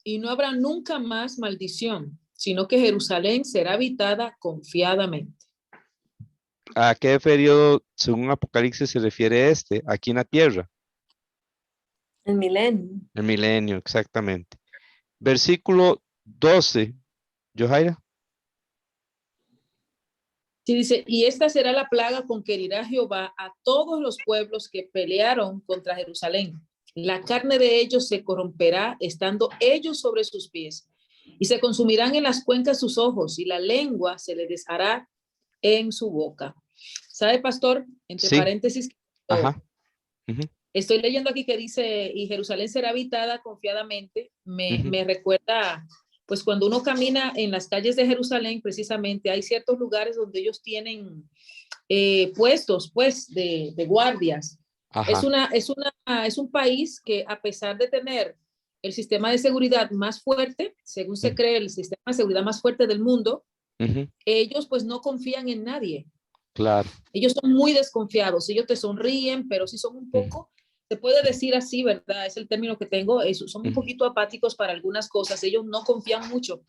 y no habrá nunca más maldición, sino que Jerusalén será habitada confiadamente. ¿A qué periodo, según Apocalipsis, se refiere aquí en la tierra? El milenio. El milenio, exactamente. Versículo 12, Johaira. Sí, dice, y esta será la plaga con que herirá Jehová a todos los pueblos que pelearon contra Jerusalén. La carne de ellos se corromperá estando ellos sobre sus pies, y se consumirán en las cuencas sus ojos, y la lengua se le deshará en su boca. ¿Sabe, pastor? Entre Sí, paréntesis, ajá. Ujú, estoy leyendo aquí que dice, y Jerusalén será habitada confiadamente. ujú. Me recuerda pues cuando uno camina en las calles de Jerusalén, precisamente hay ciertos lugares donde ellos tienen puestos, pues, de guardias. Ajá. Es un país que, a pesar de tener el sistema de seguridad más fuerte, según se cree, el sistema de seguridad más fuerte del mundo, Ujú, ellos pues no confían en nadie. claro. Ellos son muy desconfiados, ellos te sonríen, pero sí son un poco, se puede decir así, ¿verdad? Es el término que tengo, son un Ujú, poquito apáticos para algunas cosas, ellos no confían mucho.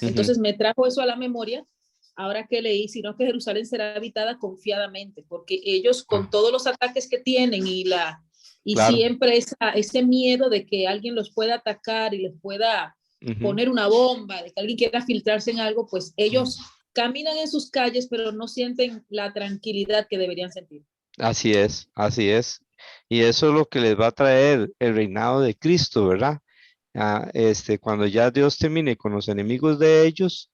ujú. Entonces me trajo eso a la memoria ahora que leí, sino que Jerusalén será habitada confiadamente, porque ellos con Ah, todos los ataques que tienen y claro. siempre ese miedo de que alguien los pueda atacar y les pueda Ujú, poner una bomba, de que alguien quiera filtrarse en algo, pues ellos caminan en sus calles, pero no sienten la tranquilidad que deberían sentir. así es, así es. Y eso es lo que les va a traer el reinado de Cristo, ¿verdad? Cuando ya Dios termine con los enemigos de ellos,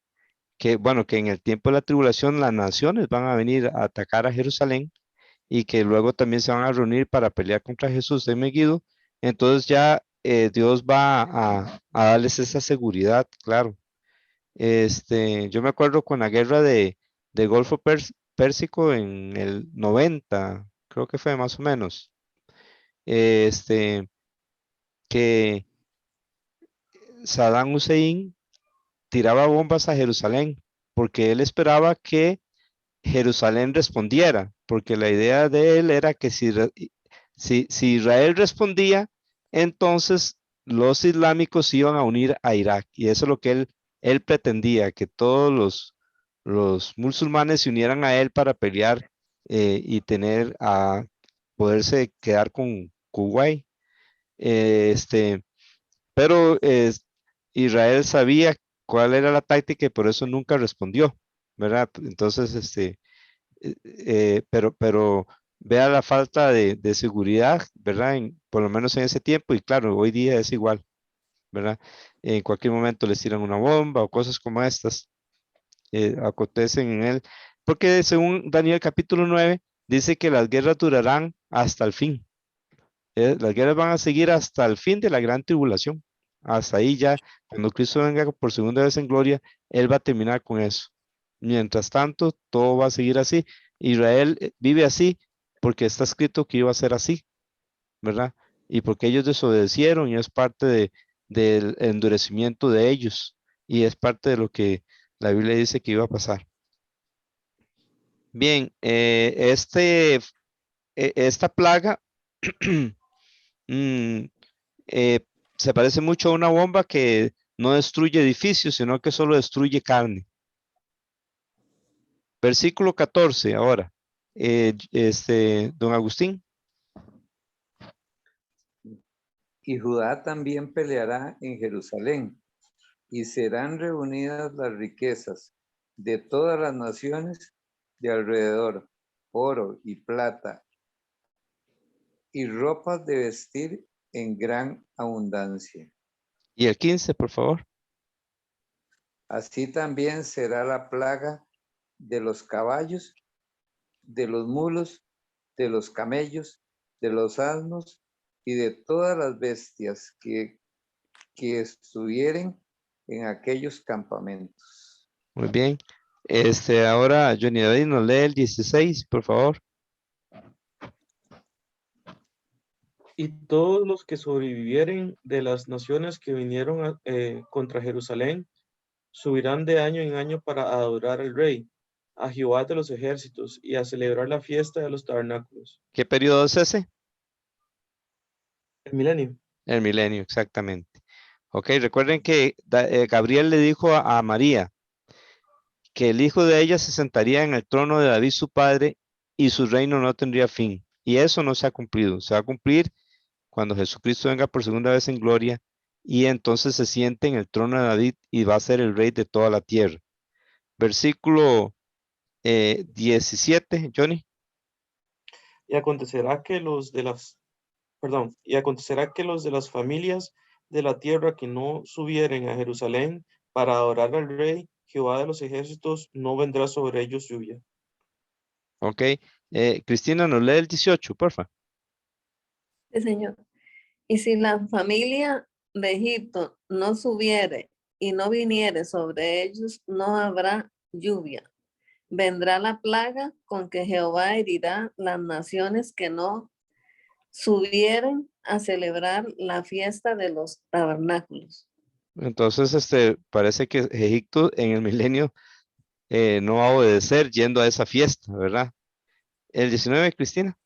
que bueno, que en el tiempo de la tribulación las naciones van a venir a atacar a Jerusalén y que luego también se van a reunir para pelear contra Jesús de Megiddo. Entonces ya Dios va a darles esa seguridad, claro. Yo me acuerdo con la guerra de Golfo Pérsico en el 90, creo que fue más o menos, que Saddam Hussein tiraba bombas a Jerusalén porque él esperaba que Jerusalén respondiera, porque la idea de él era que si Israel respondía, entonces los islámicos se iban a unir a Irak, y eso es lo que él pretendía, que todos los musulmanes se unieran a él para pelear y poderse quedar con Kuwait. Pero Israel sabía cuál era la táctica y por eso nunca respondió, ¿verdad? Entonces, pero vea la falta de seguridad, ¿verdad? Por lo menos en ese tiempo, y claro, hoy día es igual, ¿verdad? En cualquier momento les tiran una bomba o cosas como estas, acontecen en él, porque según Daniel capítulo 9, dice que las guerras durarán hasta el fin. Las guerras van a seguir hasta el fin de la gran tribulación. Hasta ahí ya, cuando Cristo venga por segunda vez en gloria, Él va a terminar con eso. Mientras tanto, todo va a seguir así. Israel vive así porque está escrito que iba a ser así, ¿verdad? Y porque ellos desobedecieron y es parte del endurecimiento de ellos y es parte de lo que la Biblia dice que iba a pasar. Bien, esta plaga mm, eh, se parece mucho a una bomba que no destruye edificios, sino que solo destruye carne. Versículo 14, ahora. Don Agustín. Y Judá también peleará en Jerusalén, y serán reunidas las riquezas de todas las naciones de alrededor, oro y plata, y ropas de vestir en gran abundancia. Y el 15, por favor. Así también será la plaga de los caballos, de los mulos, de los camellos, de los asnos y de todas las bestias que estuvieren en aquellos campamentos. Muy bien. Ahora Johnny David nos lee el 16, por favor. Y todos los que sobrevivieren de las naciones que vinieron contra Jerusalén subirán de año en año para adorar al Rey, a Jehová de los ejércitos, y a celebrar la fiesta de los tabernáculos. ¿Qué periodo es ese? El milenio. El milenio, exactamente. Ok, recuerden que Gabriel le dijo a María que el hijo de ella se sentaría en el trono de David su padre y su reino no tendría fin. Y eso no se ha cumplido. Se va a cumplir cuando Jesucristo venga por segunda vez en gloria y entonces se siente en el trono de David y va a ser el rey de toda la tierra. Versículo 17, Johnny. Y acontecerá que y acontecerá que los de las familias de la tierra que no subieren a Jerusalén para adorar al Rey, Jehová de los ejércitos, no vendrá sobre ellos lluvia. Ok. Cristina, nos lee el 18, porfa. Sí, señor. Y si la familia de Egipto no subiere y no viniere sobre ellos, no habrá lluvia. Vendrá la plaga con que Jehová herirá las naciones que no subieren a celebrar la fiesta de los tabernáculos. Entonces, parece que Egipto en el milenio no va a obedecer yendo a esa fiesta, ¿verdad? El 19, Cristina.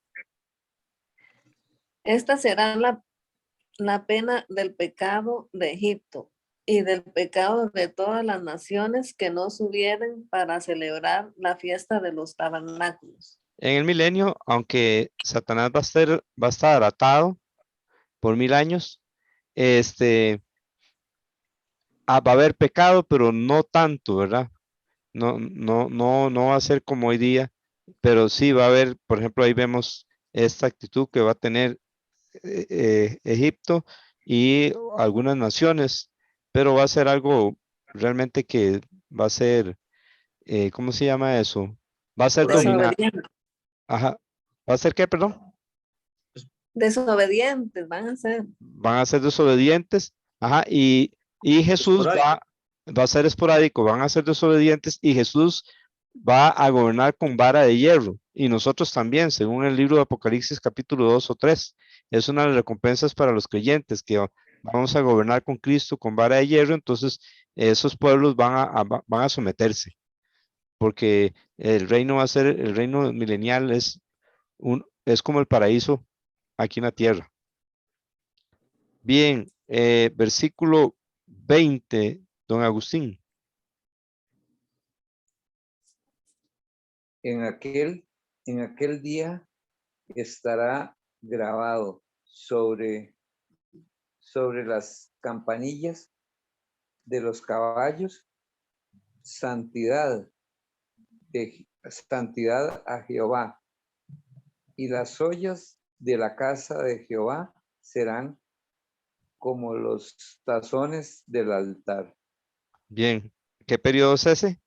Esta será la pena del pecado de Egipto y del pecado de todas las naciones que no subieren para celebrar la fiesta de los tabernáculos. En el milenio, aunque Satanás va a estar atado por 1000 años, va a haber pecado, pero no tanto, ¿verdad? No va a ser como hoy día, pero sí va a haber, por ejemplo, ahí vemos esta actitud que va a tener Egipto y algunas naciones, pero va a ser algo realmente que va a ser, ¿cómo se llama eso? Va a ser dominado. Desobedientes, Ajá. ¿Va a ser qué, perdón? desobedientes van a ser. Van a ser desobedientes. Ajá. Y Jesús va a ser esporádico, van a ser desobedientes y Jesús va a gobernar con vara de hierro. Y nosotros también, según el libro de Apocalipsis capítulo 2 o 3. Es una de las recompensas para los creyentes que vamos a gobernar con Cristo con vara de hierro. Entonces, esos pueblos van a someterse. Porque el reino va a ser, el reino milenial es como el paraíso aquí en la tierra. Bien, versículo 20, don Agustín. En aquel día estará grabado sobre las campanillas de los caballos, santidad a Jehová, y las ollas de la casa de Jehová serán como los tazones del altar. Bien, ¿qué periodo es ese?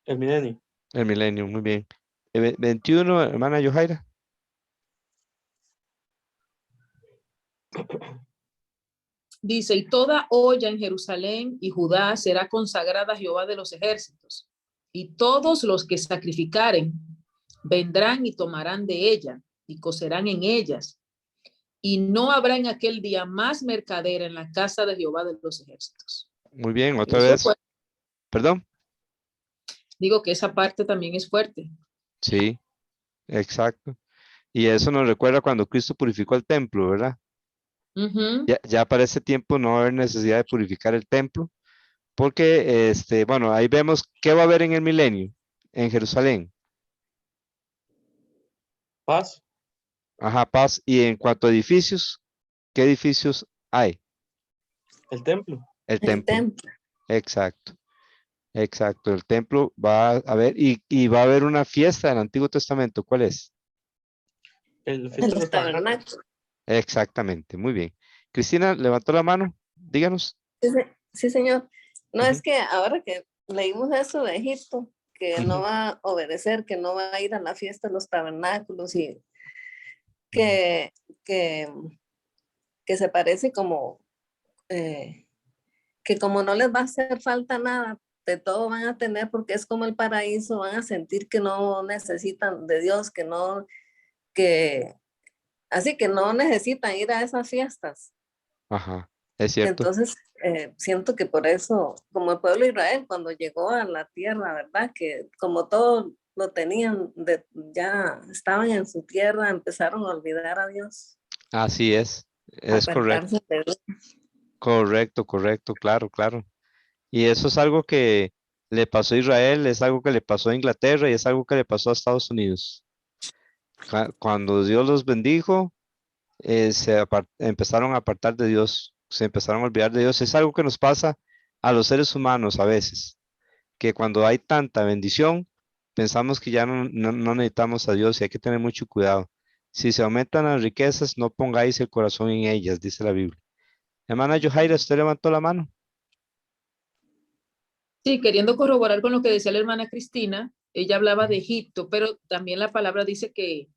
El milenio. El milenio, muy bien. 21, hermana Yohaira. Dice, y toda olla en Jerusalén y Judá será consagrada a Jehová de los ejércitos, y todos los que sacrificaren vendrán y tomarán de ella y cocerán en ellas, y no habrá en aquel día más mercadera en la casa de Jehová de los ejércitos. Muy bien, otra Eso vez. fue, Perdón. digo que esa parte también es fuerte. Sí, exacto. Y eso nos recuerda cuando Cristo purificó el templo, ¿verdad? Ujú. Ya para ese tiempo no va a haber necesidad de purificar el templo, porque, bueno, ahí vemos qué va a haber en el milenio, en Jerusalén. Paz. Ajá, paz. Y en cuanto a edificios, ¿qué edificios hay? El templo. El El templo. templo. Exacto. Exacto. El templo va a haber, y va a haber una fiesta del Antiguo Testamento. ¿Cuál es? El En fiesta de los los tabernáculos. tabernáculos. Exactamente. Muy bien. Cristina levantó la mano. Díganos. Sí, señor. No Ujú. es que ahora que leímos eso de Egipto, que no Ujú. va a obedecer, que no va a ir a la fiesta de los tabernáculos y que, que, que se parece como que como no les va a hacer falta nada, de todo van a tener porque es como el paraíso, van a sentir que no necesitan de Dios, así que no necesitan ir a esas fiestas. Ajá. Es cierto. Entonces, siento que por eso, como el pueblo de Israel, cuando llegó a la tierra, ¿verdad? Que como todo lo tenían, ya estaban en su tierra, empezaron a olvidar a Dios, Así es. a Es correcto. apartarse de Dios. Correcto, correcto. Claro, claro. Y eso es algo que le pasó a Israel, es algo que le pasó a Inglaterra y es algo que le pasó a Estados Unidos. Cuando Dios los bendijo, empezaron a apartar de Dios, se empezaron a olvidar de Dios. Es algo que nos pasa a los seres humanos a veces, que cuando hay tanta bendición, pensamos que ya no necesitamos a Dios y hay que tener mucho cuidado. Si se aumentan las riquezas, no pongáis el corazón en ellas, dice la Biblia. Hermana Yohaira, usted levantó la mano. Sí, queriendo corroborar con lo que decía la hermana Cristina, ella hablaba de Egipto, pero también la palabra dice que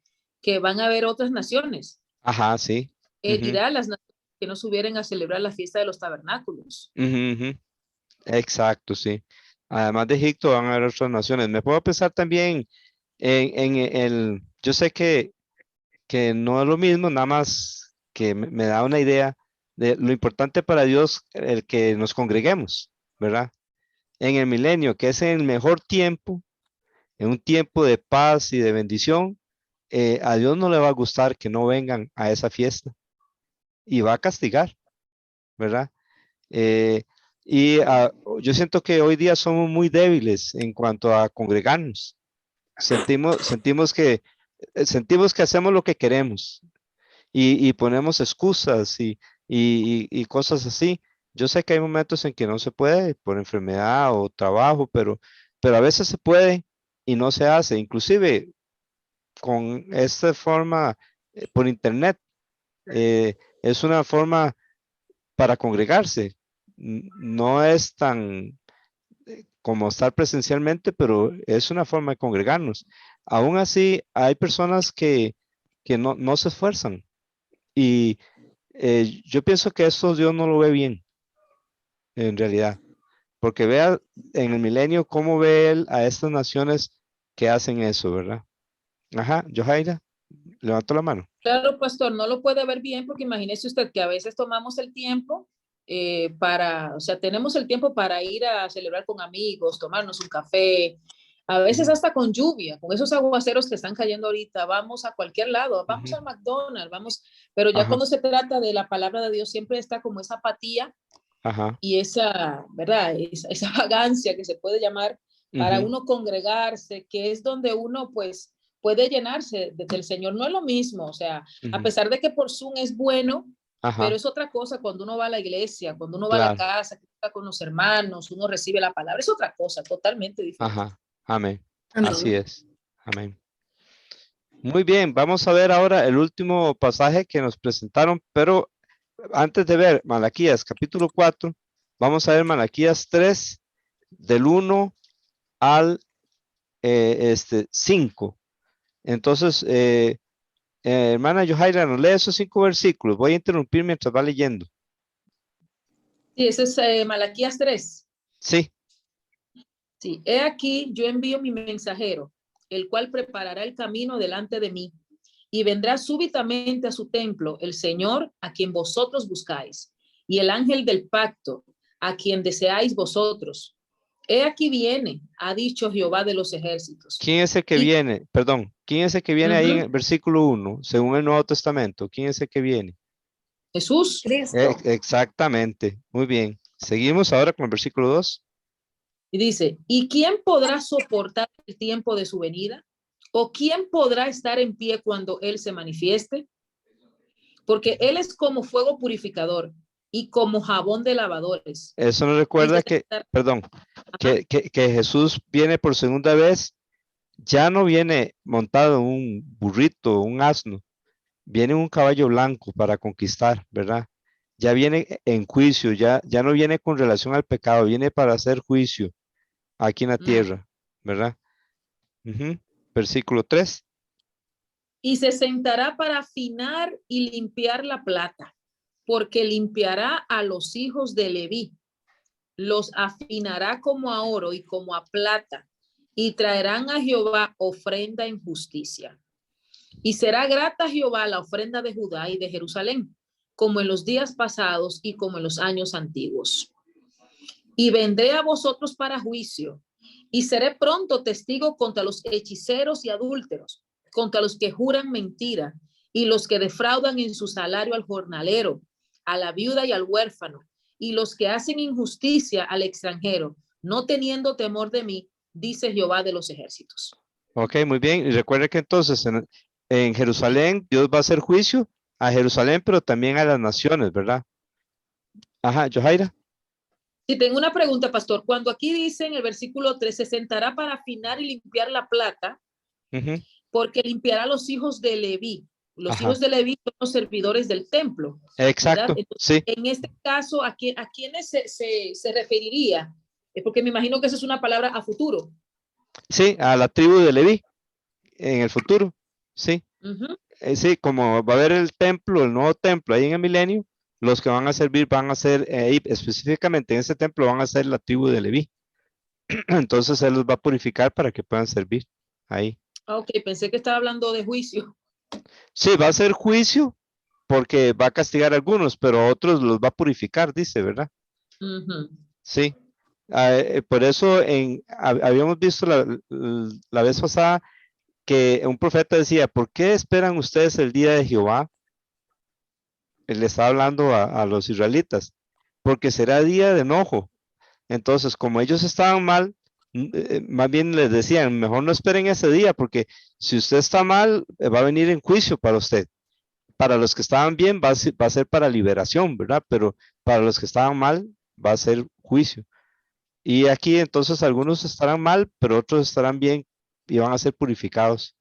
van a haber otras naciones. Ajá, sí. Ujú. Dirá las naciones que no subieran a celebrar la fiesta de los tabernáculos. Ujú, ujú. Exacto, sí. Además de Egipto van a haber otras naciones. Me puedo pensar también en el, yo sé que no es lo mismo, nada más que me da una idea de lo importante para Dios el que nos congreguemos, ¿verdad? En el milenio, que es en el mejor tiempo, en un tiempo de paz y de bendición, a Dios no le va a gustar que no vengan a esa fiesta y va a castigar, ¿verdad? Eh, yo siento que hoy día somos muy débiles en cuanto a congregarnos. Sentimos que hacemos lo que queremos y ponemos excusas y cosas así. Yo sé que hay momentos en que no se puede por enfermedad o trabajo, pero a veces se puede y no se hace. Inclusive con esta forma por internet, es una forma para congregarse. No es tan como estar presencialmente, pero es una forma de congregarnos. Aún así, hay personas que no se esfuerzan y yo pienso que esto Dios no lo ve bien, en realidad, porque vea en el milenio cómo ve él a estas naciones que hacen eso, ¿verdad? Ajá, Johaira, levantó la mano. Claro, pastor, no lo puede ver bien porque imagínese usted que a veces tomamos el tiempo o sea, tenemos el tiempo para ir a celebrar con amigos, tomarnos un café, a veces hasta con lluvia, con esos aguaceros que están cayendo ahorita, vamos a cualquier lado, vamos al McDonald's, vamos, pero ya Ajá. cuando se trata de la palabra de Dios siempre está como esa apatía Ajá. y esa, ¿verdad? Esa vagancia que se puede llamar para uno congregarse, que es donde uno pues puede llenarse del Señor. No es lo mismo, o sea, a pesar de que por Zoom es bueno, Ajá. pero es otra cosa cuando uno va a la iglesia, cuando uno va a la Claro. casa, que está con los hermanos, uno recibe la palabra, es otra cosa, totalmente diferente. Ajá. Amén. Amén. Así es. Amén. Muy bien, vamos a ver ahora el último pasaje que nos presentaron, pero antes de ver Malaquías capítulo 4, vamos a ver Malaquías 3 del 1 al 5. Entonces, hermana Yohaira, nos lee esos 5 versículos. Voy a interrumpir mientras va leyendo. Sí, ese es Malaquías 3. Sí. Sí, he aquí, yo envío mi mensajero, el cual preparará el camino delante de mí, y vendrá súbitamente a su templo el Señor a quien vosotros buscáis, y el ángel del pacto a quien deseáis vosotros. He aquí viene, ha dicho Jehová de los ejércitos. ¿Quién es el que viene? Perdón, ¿quién es el que viene ahí en el versículo 1, según el Nuevo Testamento? ¿Quién es el que viene? Jesús. Cristo. Exactamente. Muy bien. Seguimos ahora con el versículo 2. Y dice, ¿y quién podrá soportar el tiempo de su venida? ¿O quién podrá estar en pie cuando Él se manifieste? Porque Él es como fuego purificador y como jabón de lavadores. Eso nos recuerda que, perdón, que Jesús viene por segunda vez, ya no viene montado en un burrito, un asno, viene en un caballo blanco para conquistar, ¿verdad? Ya viene en juicio, ya no viene con relación al pecado, viene para hacer juicio aquí en la tierra, ¿verdad? Versículo 3. Y se sentará para afinar y limpiar la plata, porque limpiará a los hijos de Leví, los afinará como a oro y como a plata, y traerán a Jehová ofrenda en justicia. Y será grata a Jehová la ofrenda de Judá y de Jerusalén, como en los días pasados y como en los años antiguos. Y vendré a vosotros para juicio, y seré pronto testigo contra los hechiceros y adúlteros, contra los que juran mentira, y los que defraudan en su salario al jornalero, a la viuda y al huérfano, y los que hacen injusticia al extranjero, no teniendo temor de mí, dice Jehová de los ejércitos. Ok, muy bien. Y recuerde que entonces en Jerusalén Dios va a hacer juicio a Jerusalén, pero también a las naciones, ¿verdad? Ajá, Johaira. Sí, tengo una pregunta, pastor. Cuando aquí dice en el versículo 3, se sentará para afinar y limpiar la plata, porque limpiará a los hijos de Leví. Los hijos de Leví son los servidores del templo. Exacto, Entonces, sí. en este caso, ¿a quiénes se referiría? Porque me imagino que esa es una palabra a futuro. Sí, a la tribu de Leví en el futuro, sí. Sí, como va a haber el templo, el nuevo templo ahí en el milenio, los que van a servir van a ser, específicamente en ese templo van a ser la tribu de Leví. Entonces Él los va a purificar para que puedan servir ahí. Ok, pensé que estaba hablando de juicio. Sí, va a ser juicio porque va a castigar a algunos, pero a otros los va a purificar, dice, ¿verdad? Ujú. Sí. Por eso habíamos visto la vez pasada que un profeta decía, ¿por qué esperan ustedes el día de Jehová? Él le estaba hablando a los israelitas, porque será día de enojo. Entonces, como ellos estaban mal, más bien les decían, mejor no esperen ese día, porque si usted está mal, va a venir en juicio para usted. Para los que estaban bien, va a ser para liberación, ¿verdad? Pero para los que estaban mal, va a ser juicio. Y aquí entonces algunos estarán mal, pero otros estarán bien y van a ser purificados.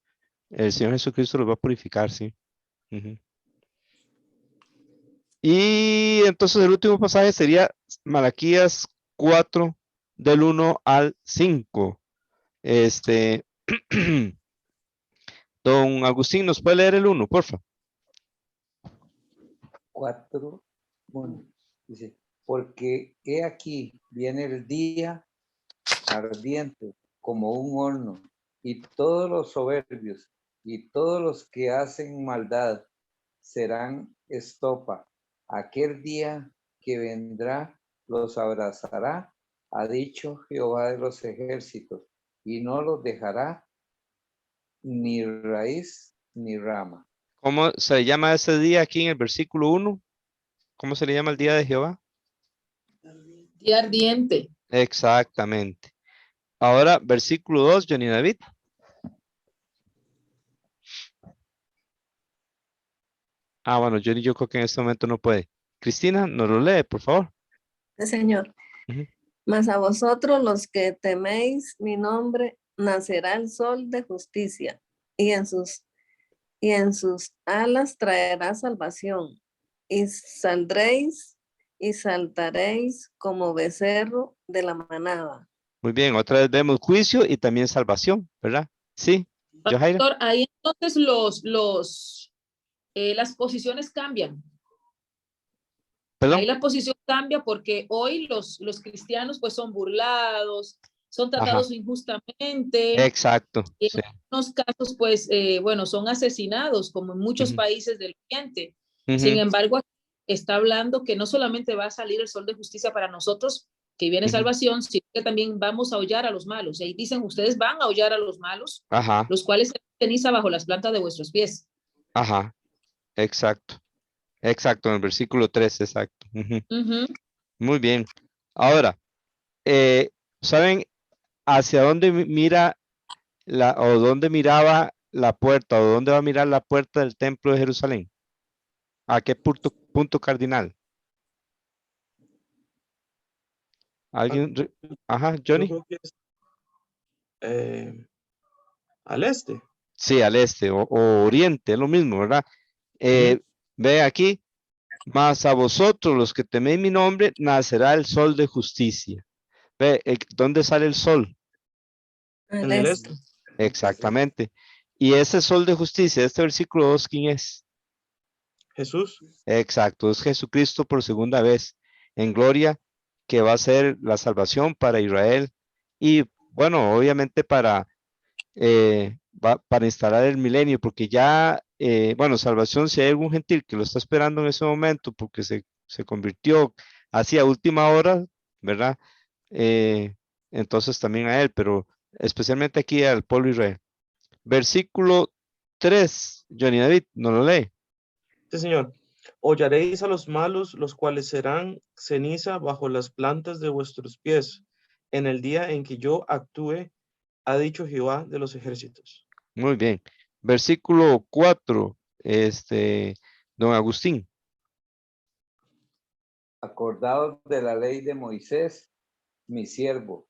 El Señor Jesucristo los va a purificar, sí. Ujú. Y entonces el último pasaje sería Malaquías 4, del 1 al 5. Don Agustín, ¿nos puede leer el 1, porfa? 4, 1. Dice, porque he aquí viene el día ardiente como un horno, y todos los soberbios y todos los que hacen maldad serán estopa. Aquel día que vendrá los abrazará, ha dicho Jehová de los ejércitos, y no los dejará ni raíz ni rama. ¿Cómo se llama ese día aquí en el versículo 1? ¿Cómo se le llama el día de Jehová? Día ardiente. Exactamente. Ahora, versículo 2, Johnny David. Bueno, Johnny, yo creo que en este momento no puede. Cristina, nos lo lee, por favor. Señor. Ujú. Mas a vosotros los que teméis mi nombre, nacerá el sol de justicia, y en sus alas traerá salvación, y saldréis y saltaréis como becerro de la manada. Muy bien, otra vez vemos juicio y también salvación, ¿verdad? Sí, Johaira. Pastor, ahí entonces las posiciones cambian. Perdón. Ahí la posición cambia porque hoy los cristianos pues son burlados, son Ajá, tratados injustamente, exacto. y Sí. en algunos casos pues, bueno, son asesinados como en muchos Ujú, países del Oriente. Sin ujú, embargo, está hablando que no solamente va a salir el sol de justicia para nosotros, que viene ujú. salvación, sino que también vamos a hollar a los malos. Y ahí dicen, ustedes van a hollar a los malos, Ajá, los cuales se ceniza bajo las plantas de vuestros pies. ajá, exacto. Exacto, en el versículo 3, exacto. Ujú. Ujú. Muy bien. Ahora, ¿saben hacia dónde mira o dónde miraba la puerta o dónde va a mirar la puerta del templo de Jerusalén? ¿A qué punto cardinal? ¿Alguien? Ajá, Yo Johnny. creo que es al este. Sí, al este o oriente, es lo mismo, ¿verdad? Ujú. Ve aquí, mas a vosotros los que teméis mi nombre, nacerá el sol de justicia. Ve, ¿dónde sale el sol? En Al el este. este. Exactamente. Y ese sol de justicia, este versículo 2, ¿quién es? Jesús. Exacto, es Jesucristo por segunda vez en gloria, que va a ser la salvación para Israel y bueno, obviamente para instalar el milenio, porque ya, bueno, salvación si hay algún gentil que lo está esperando en ese momento porque se convirtió hacia última hora, ¿verdad? Eh, entonces también a él, pero especialmente aquí al pueblo Israel. Versículo 3, Johnny David, ¿no lo lee? Sí, Señor. Hollaréis a los malos, los cuales serán ceniza bajo las plantas de vuestros pies, en el día en que yo actúe, ha dicho Jehová de los ejércitos. Muy bien. Versículo 4, don Agustín. Acordaos de la ley de Moisés, mi siervo,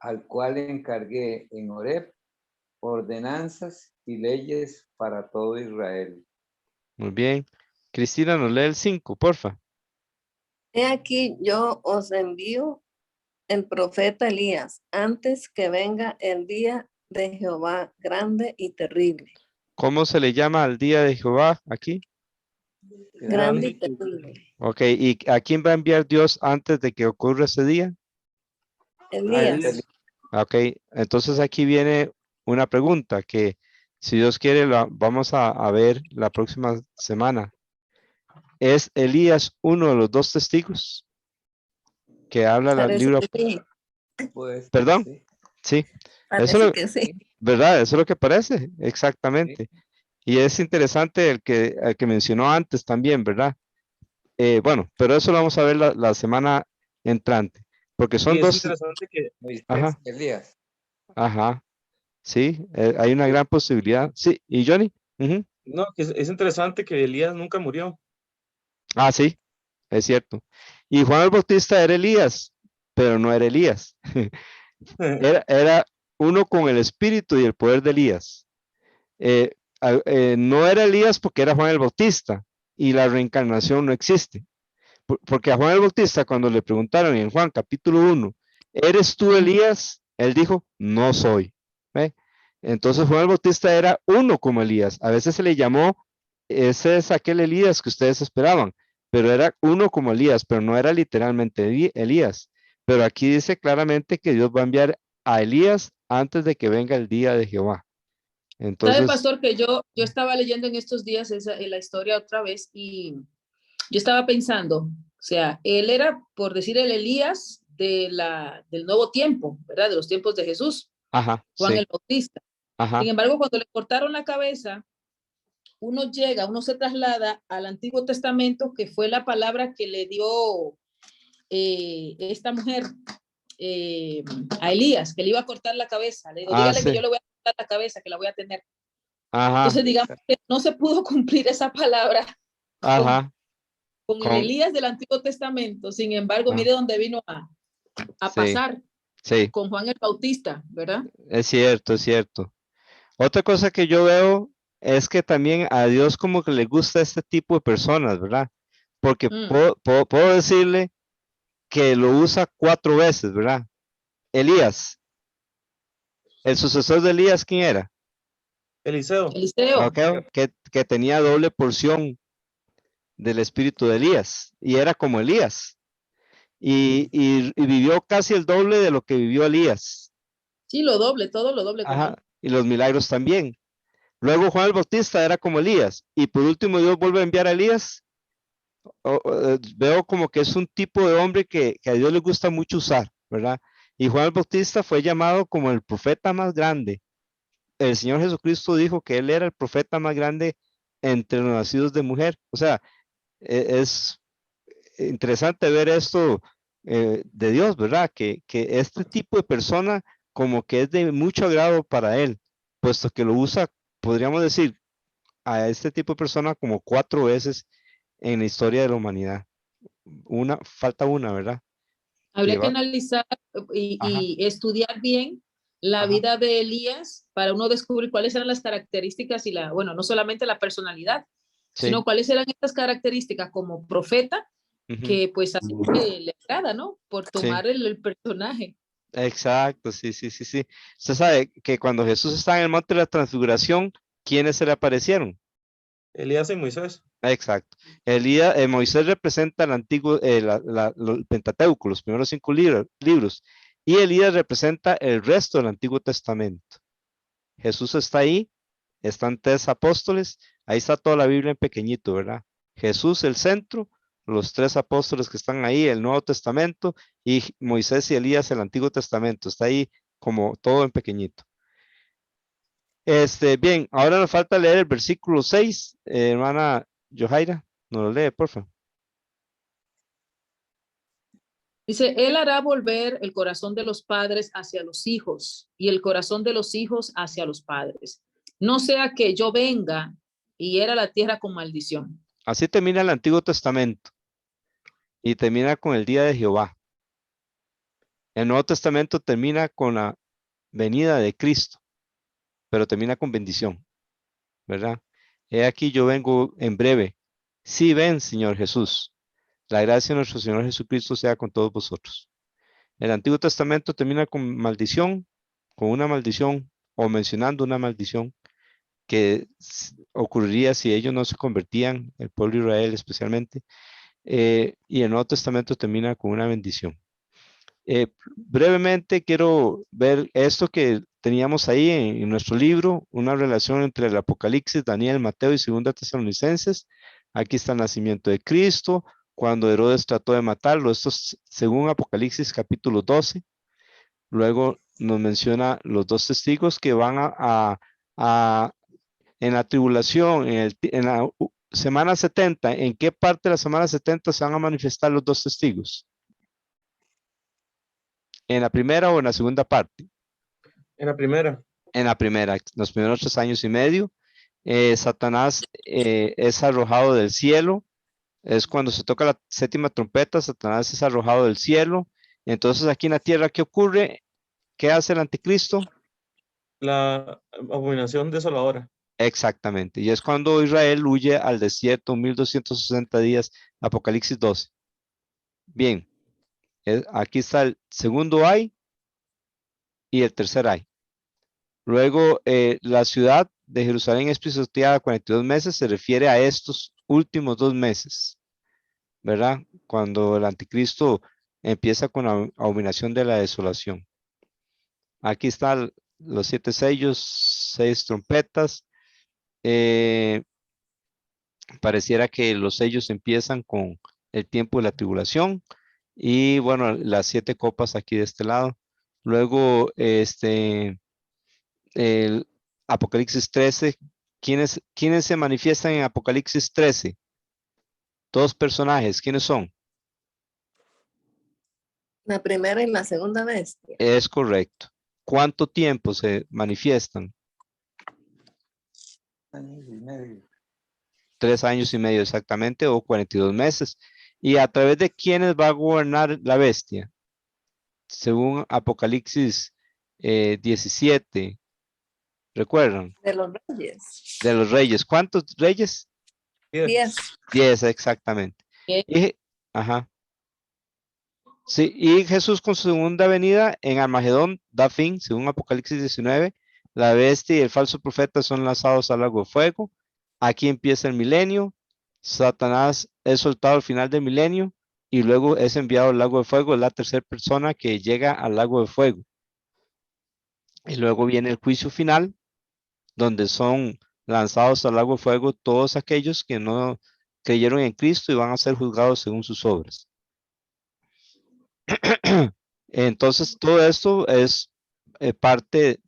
al cual encargué en Horeb ordenanzas y leyes para todo Israel. Muy bien. Cristina, nos lee el 5, porfa. He aquí yo os envío el profeta Elías antes que venga el día de Jehová grande y terrible. ¿Cómo se le llama al día de Jehová aquí? Grande y terrible. Ok, ¿y a quién va a enviar Dios antes de que ocurra ese día? Elías. Ok, entonces aquí viene una pregunta que si Dios quiere la vamos a ver la próxima semana. ¿Es Elías uno de los dos testigos que habla el Parece libro? que sí. Pues, Perdón, sí, sí, eso Parece lo, que sí. ¿verdad? Eso es lo que parece, sí. exactamente. Y es interesante el que mencionó antes también, ¿verdad? Bueno, pero eso lo vamos a ver la semana entrante, porque Y son es dos, interesante que, Moisés, ajá, Elías. ajá, sí, hay una gran posibilidad. Sí, ¿y Johnny? Ujú. no, que es interesante que Elías nunca murió. Ah, sí, es cierto. Y Juan el Bautista era Elías, pero no era Elías. Era uno con el espíritu y el poder de Elías. No era Elías porque era Juan el Bautista y la reencarnación no existe. Porque a Juan el Bautista cuando le preguntaron en Juan capítulo 1, ¿eres tú Elías? Él dijo, no soy. ¿Ve? Entonces Juan el Bautista era uno como Elías. A veces se le llamó, ese es aquel Elías que ustedes esperaban, pero era uno como Elías, pero no era literalmente Elías. Pero aquí dice claramente que Dios va a enviar a Elías antes de que venga el día de Jehová. ¿Sabe, Entonces, pastor, que yo estaba leyendo en estos días la historia otra vez y yo estaba pensando, o sea, él era, por decir, el Elías del nuevo tiempo, ¿verdad? De los tiempos de Jesús, ajá, Juan sí, el Bautista. Sin ajá, embargo, cuando le cortaron la cabeza, uno se traslada al Antiguo Testamento, que fue la palabra que le dio esta mujer a Elías, que le iba a cortar la cabeza. Le digo, dígale que sí, yo le voy a cortar la cabeza, que la voy a tener. ajá, Entonces, digamos que no se pudo cumplir esa palabra con, ajá, con el con, Elías del Antiguo Testamento. Sin embargo, ah, mire dónde vino a sí, pasar sí. con Juan el Bautista, ¿verdad? Es cierto, es cierto. Otra cosa que yo veo es que también a Dios como que le gusta este tipo de personas, ¿verdad? Porque Mm. puedo decirle que lo usa 4 veces, ¿verdad? Elías, el sucesor de Elías, ¿quién era? Eliseo. Eliseo. Ok, que tenía doble porción del espíritu de Elías y era como Elías y vivió casi el doble de lo que vivió Elías. Sí, lo doble, todo lo doble con Ajá, él. y los milagros también. Luego Juan el Bautista era como Elías y por último Dios vuelve a enviar a Elías. Veo como que es un tipo de hombre que a Dios le gusta mucho usar, ¿verdad? Y Juan el Bautista fue llamado como el profeta más grande. El Señor Jesucristo dijo que él era el profeta más grande entre los nacidos de mujer. O sea, es interesante ver esto de Dios, ¿verdad? Que este tipo de persona como que es de mucho agrado para él, puesto que lo usa, podríamos decir, a este tipo de persona como 4 veces en la historia de la humanidad. Falta una, ¿verdad? Que Habría que va, analizar ajá, y estudiar bien la ajá, vida de Elías para uno descubrir cuáles eran las características y bueno, no solamente la personalidad, sí, sino cuáles eran estas características como profeta ujú, que pues así le agrada, ¿no? Por sí, tomar el personaje. exacto, sí, sí, sí, sí. Usted sabe que cuando Jesús estaba en el monte de la transfiguración, ¿quiénes se le aparecieron? Elías y Moisés. Exacto. Moisés representa el antiguo, el Pentateuco, los primeros 5 libros, y Elías representa el resto del Antiguo Testamento. Jesús está ahí, están 3 apóstoles, ahí está toda la Biblia en pequeñito, ¿verdad? Jesús el centro, los 3 apóstoles que están ahí, el Nuevo Testamento, y Moisés y Elías el Antiguo Testamento, está ahí como todo en pequeñito. Bien, ahora nos falta leer el versículo 6, hermana Johaira, nos lo lee, por favor. Dice, Él hará volver el corazón de los padres hacia los hijos y el corazón de los hijos hacia los padres. No sea que yo venga y era la tierra con maldición. Así termina el Antiguo Testamento y termina con el día de Jehová. El Nuevo Testamento termina con la venida de Cristo, pero termina con bendición, ¿verdad? He aquí yo vengo en breve. Sí, ven, Señor Jesús. La gracia de nuestro Señor Jesucristo sea con todos vosotros. El Antiguo Testamento termina con maldición, con una maldición o mencionando una maldición que ocurriría si ellos no se convertían, el pueblo de Israel especialmente. y el Nuevo Testamento termina con una bendición. Brevemente quiero ver esto que teníamos ahí en nuestro libro, una relación entre el Apocalipsis, Daniel, Mateo y Segunda Tesalonicenses. Aquí está el nacimiento de Cristo, cuando Herodes trató de matarlo, esto es según Apocalipsis capítulo 12. Luego nos menciona los dos testigos que van en la tribulación, en la semana 70. ¿En qué parte de la semana 70 se van a manifestar los dos testigos? ¿En la primera o en la segunda parte? En la primera. En la primera, los primeros 3 años y medio. Satanás es arrojado del cielo. Es cuando se toca la séptima trompeta, Satanás es arrojado del cielo. Entonces aquí en la tierra, ¿qué ocurre? ¿Qué hace el anticristo? La abominación desoladora. Exactamente. Y es cuando Israel huye al desierto 1260 días, Apocalipsis 12. Bien, aquí está el segundo ay y el tercer ay. Luego, la ciudad de Jerusalén es pisoteada 42 meses, se refiere a estos últimos 2 meses, ¿verdad? Cuando el anticristo empieza con la abominación de la desolación. Aquí están los 7 sellos, 6 trompetas. Pareciera que los sellos empiezan con el tiempo de la tribulación y bueno, las 7 copas aquí de este lado. Luego, el Apocalipsis 13. ¿Quiénes se manifiestan en Apocalipsis 13? 2 personajes. ¿Quiénes son? La primera y la segunda bestia. Es correcto. ¿Cuánto tiempo se manifiestan? 3 años y medio exactamente, o 42 meses. ¿Y a través de quiénes va a gobernar la bestia? Según Apocalipsis 17. ¿Recuerdan? De los reyes. De los reyes. ¿Cuántos reyes? 10. 10 exactamente. Ajá. Sí, y Jesús con su segunda venida en Armagedón da fin, según Apocalipsis 19. La bestia y el falso profeta son lanzados al lago de fuego. Aquí empieza el milenio. Satanás es soltado al final del milenio y luego es enviado al lago de fuego. Es la tercera persona que llega al lago de fuego. Y luego viene el juicio final, donde son lanzados al lago de fuego todos aquellos que no creyeron en Cristo y van a ser juzgados según sus obras. Entonces, todo esto es parte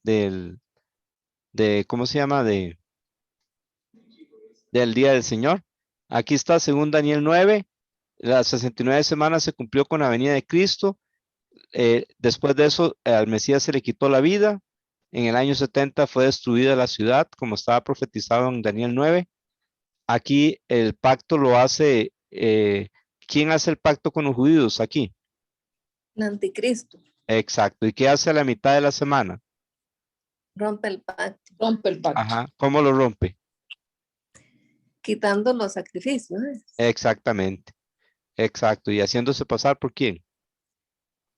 ¿cómo se llama? Del día del Señor. Aquí está, según Daniel 9, las 69 semanas se cumplió con la venida de Cristo. Después de eso, al Mesías se le quitó la vida. En el año 70 fue destruida la ciudad, como estaba profetizado en Daniel 9. Aquí el pacto lo hace, ¿quién hace el pacto con los judíos aquí? El anticristo. Exacto. ¿Y qué hace a la mitad de la semana? Rompe el pacto. Rompe el pacto. Ajá. ¿Cómo lo rompe? Quitando los sacrificios. Exactamente. Exacto. ¿Y haciéndose pasar por quién?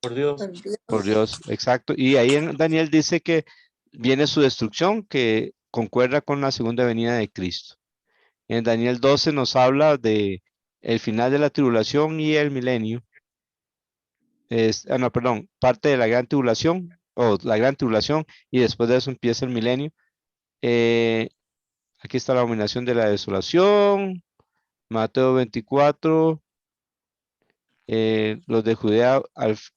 Por Dios. Por Dios. Exacto. Y ahí en Daniel dice que viene su destrucción, que concuerda con la segunda venida de Cristo. En Daniel 12 nos habla de el final de la tribulación y el milenio. No, perdón, parte de la gran tribulación o la gran tribulación y después de eso empieza el milenio. Aquí está la abominación de la desolación, Mateo 24, los de Judea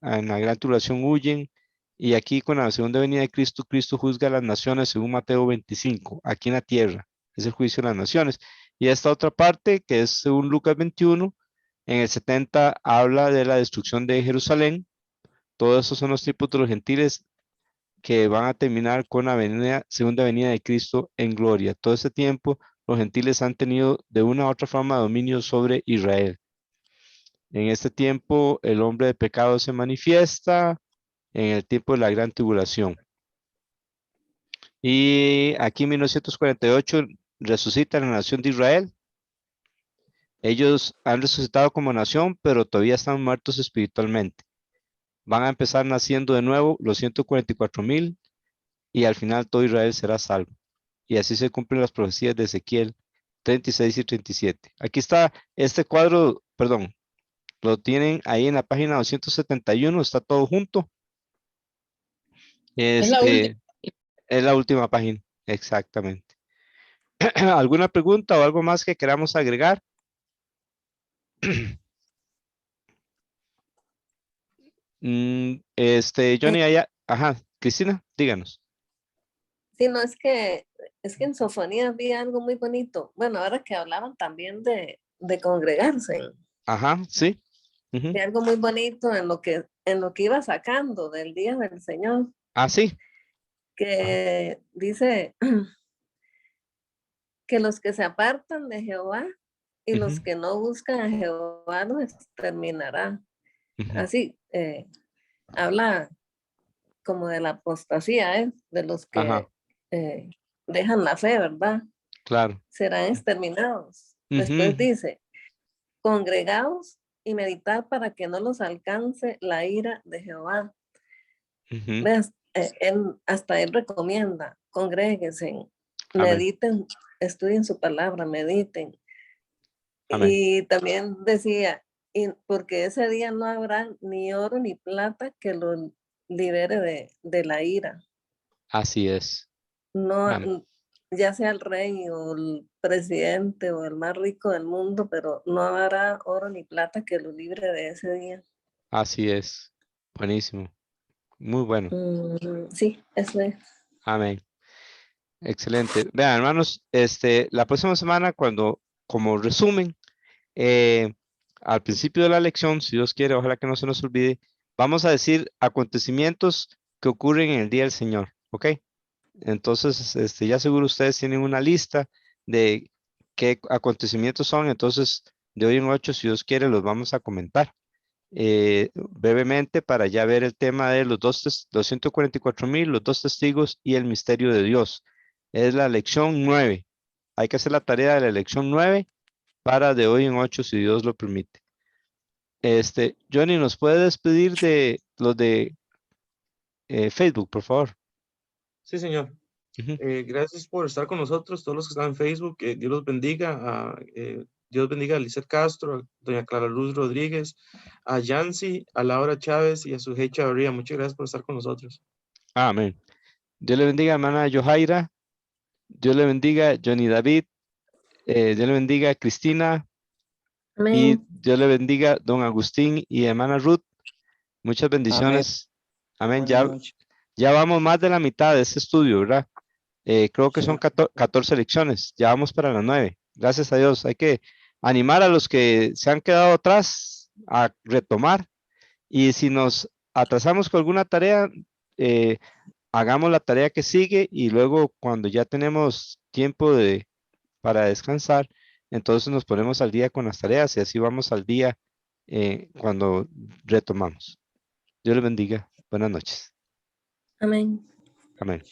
en la gran tribulación huyen y aquí con la segunda venida de Cristo, Cristo juzga a las naciones según Mateo 25, aquí en la tierra, es el juicio de las naciones. Y esta otra parte que es según Lucas 21, en el 70 habla de la destrucción de Jerusalén. Todos esos son los tipos de los gentiles que van a terminar con la segunda venida de Cristo en gloria. Todo ese tiempo los gentiles han tenido de una u otra forma dominio sobre Israel. En este tiempo el hombre de pecado se manifiesta en el tiempo de la gran tribulación. Y aquí en 1948 resucita la nación de Israel. Ellos han resucitado como nación, pero todavía están muertos espiritualmente. Van a empezar naciendo de nuevo los 144,000 y al final todo Israel será salvo. Y así se cumplen las profecías de Ezequiel 36 y 37. Aquí está este cuadro perdón, lo tienen ahí en la página 271, está todo junto. Es la última. Es la última página, exactamente. ¿Alguna pregunta o algo más que queramos agregar? Johnny, allá, ajá, Cristina, díganos. Sí, no, es que en Sofonía había algo muy bonito. Bueno, ahora que hablaban también de congregarse, Ajá, sí. Ujú. de algo muy bonito en lo que iba sacando del día del Señor, Ah, sí. que dice que los que se apartan de Jehová y los Ujú, que no buscan a Jehová los exterminará. ujú. Así, habla como de la apostasía, de los Ajá, que eh, dejan la fe, ¿verdad? claro. Serán exterminados. Después Ujú, dice, congregaos y meditad para que no los alcance la ira de Jehová. ujú. ¿Ves? Hasta él recomienda, congréguense, Amén, mediten, estudien su palabra, mediten. amén. Y también decía, porque ese día no habrá ni oro ni plata que lo libere de la ira. Así es. No, Amén. ya sea el rey o el presidente o el más rico del mundo, pero no habrá oro ni plata que lo libre de ese día. Así es. Buenísimo. Muy bueno. Sí, eso es. Amén. Excelente. Vean, hermanos, la próxima semana, como resumen, eh, al principio de la lección, si Dios quiere, ojalá que no se nos olvide, vamos a decir acontecimientos que ocurren en el día del Señor, ¿ok? Entonces, ya seguro ustedes tienen una lista de qué acontecimientos son, entonces, de hoy en 8, si Dios quiere, los vamos a comentar brevemente para ya ver el tema de los 144,000, los dos testigos y el misterio de Dios. Es la lección 9. Hay que hacer la tarea de la lección 9 para de hoy en 8, si Dios lo permite. Johnny, ¿nos puede despedir de los de Facebook, por favor? Sí, señor. Ujú. Gracias por estar con nosotros, todos los que están en Facebook. Dios los bendiga. Dios bendiga a Lizeth Castro, a doña Clara Luz Rodríguez, a Yancy, a Laura Chávez y a Sujei Chavarría. Muchas gracias por estar con nosotros. Amén. Dios le bendiga, hermana Yohaira. Dios le bendiga, Johnny David. Dios le bendiga, Cristina. Y Amén. Dios le bendiga, don Agustín y hermana Ruth. Muchas Amén. bendiciones. Amén. Buenas noches. Ya vamos más de la mitad de este estudio, ¿verdad? Creo que son 14 lecciones. Ya vamos para las 9. Gracias a Dios. Hay que animar a los que se han quedado atrás a retomar. Y si nos atrasamos con alguna tarea, hagamos la tarea que sigue y luego cuando ya tenemos tiempo para descansar, entonces nos ponemos al día con las tareas y así vamos al día cuando retomamos. Dios les bendiga. Buenas noches. Amén. Amén.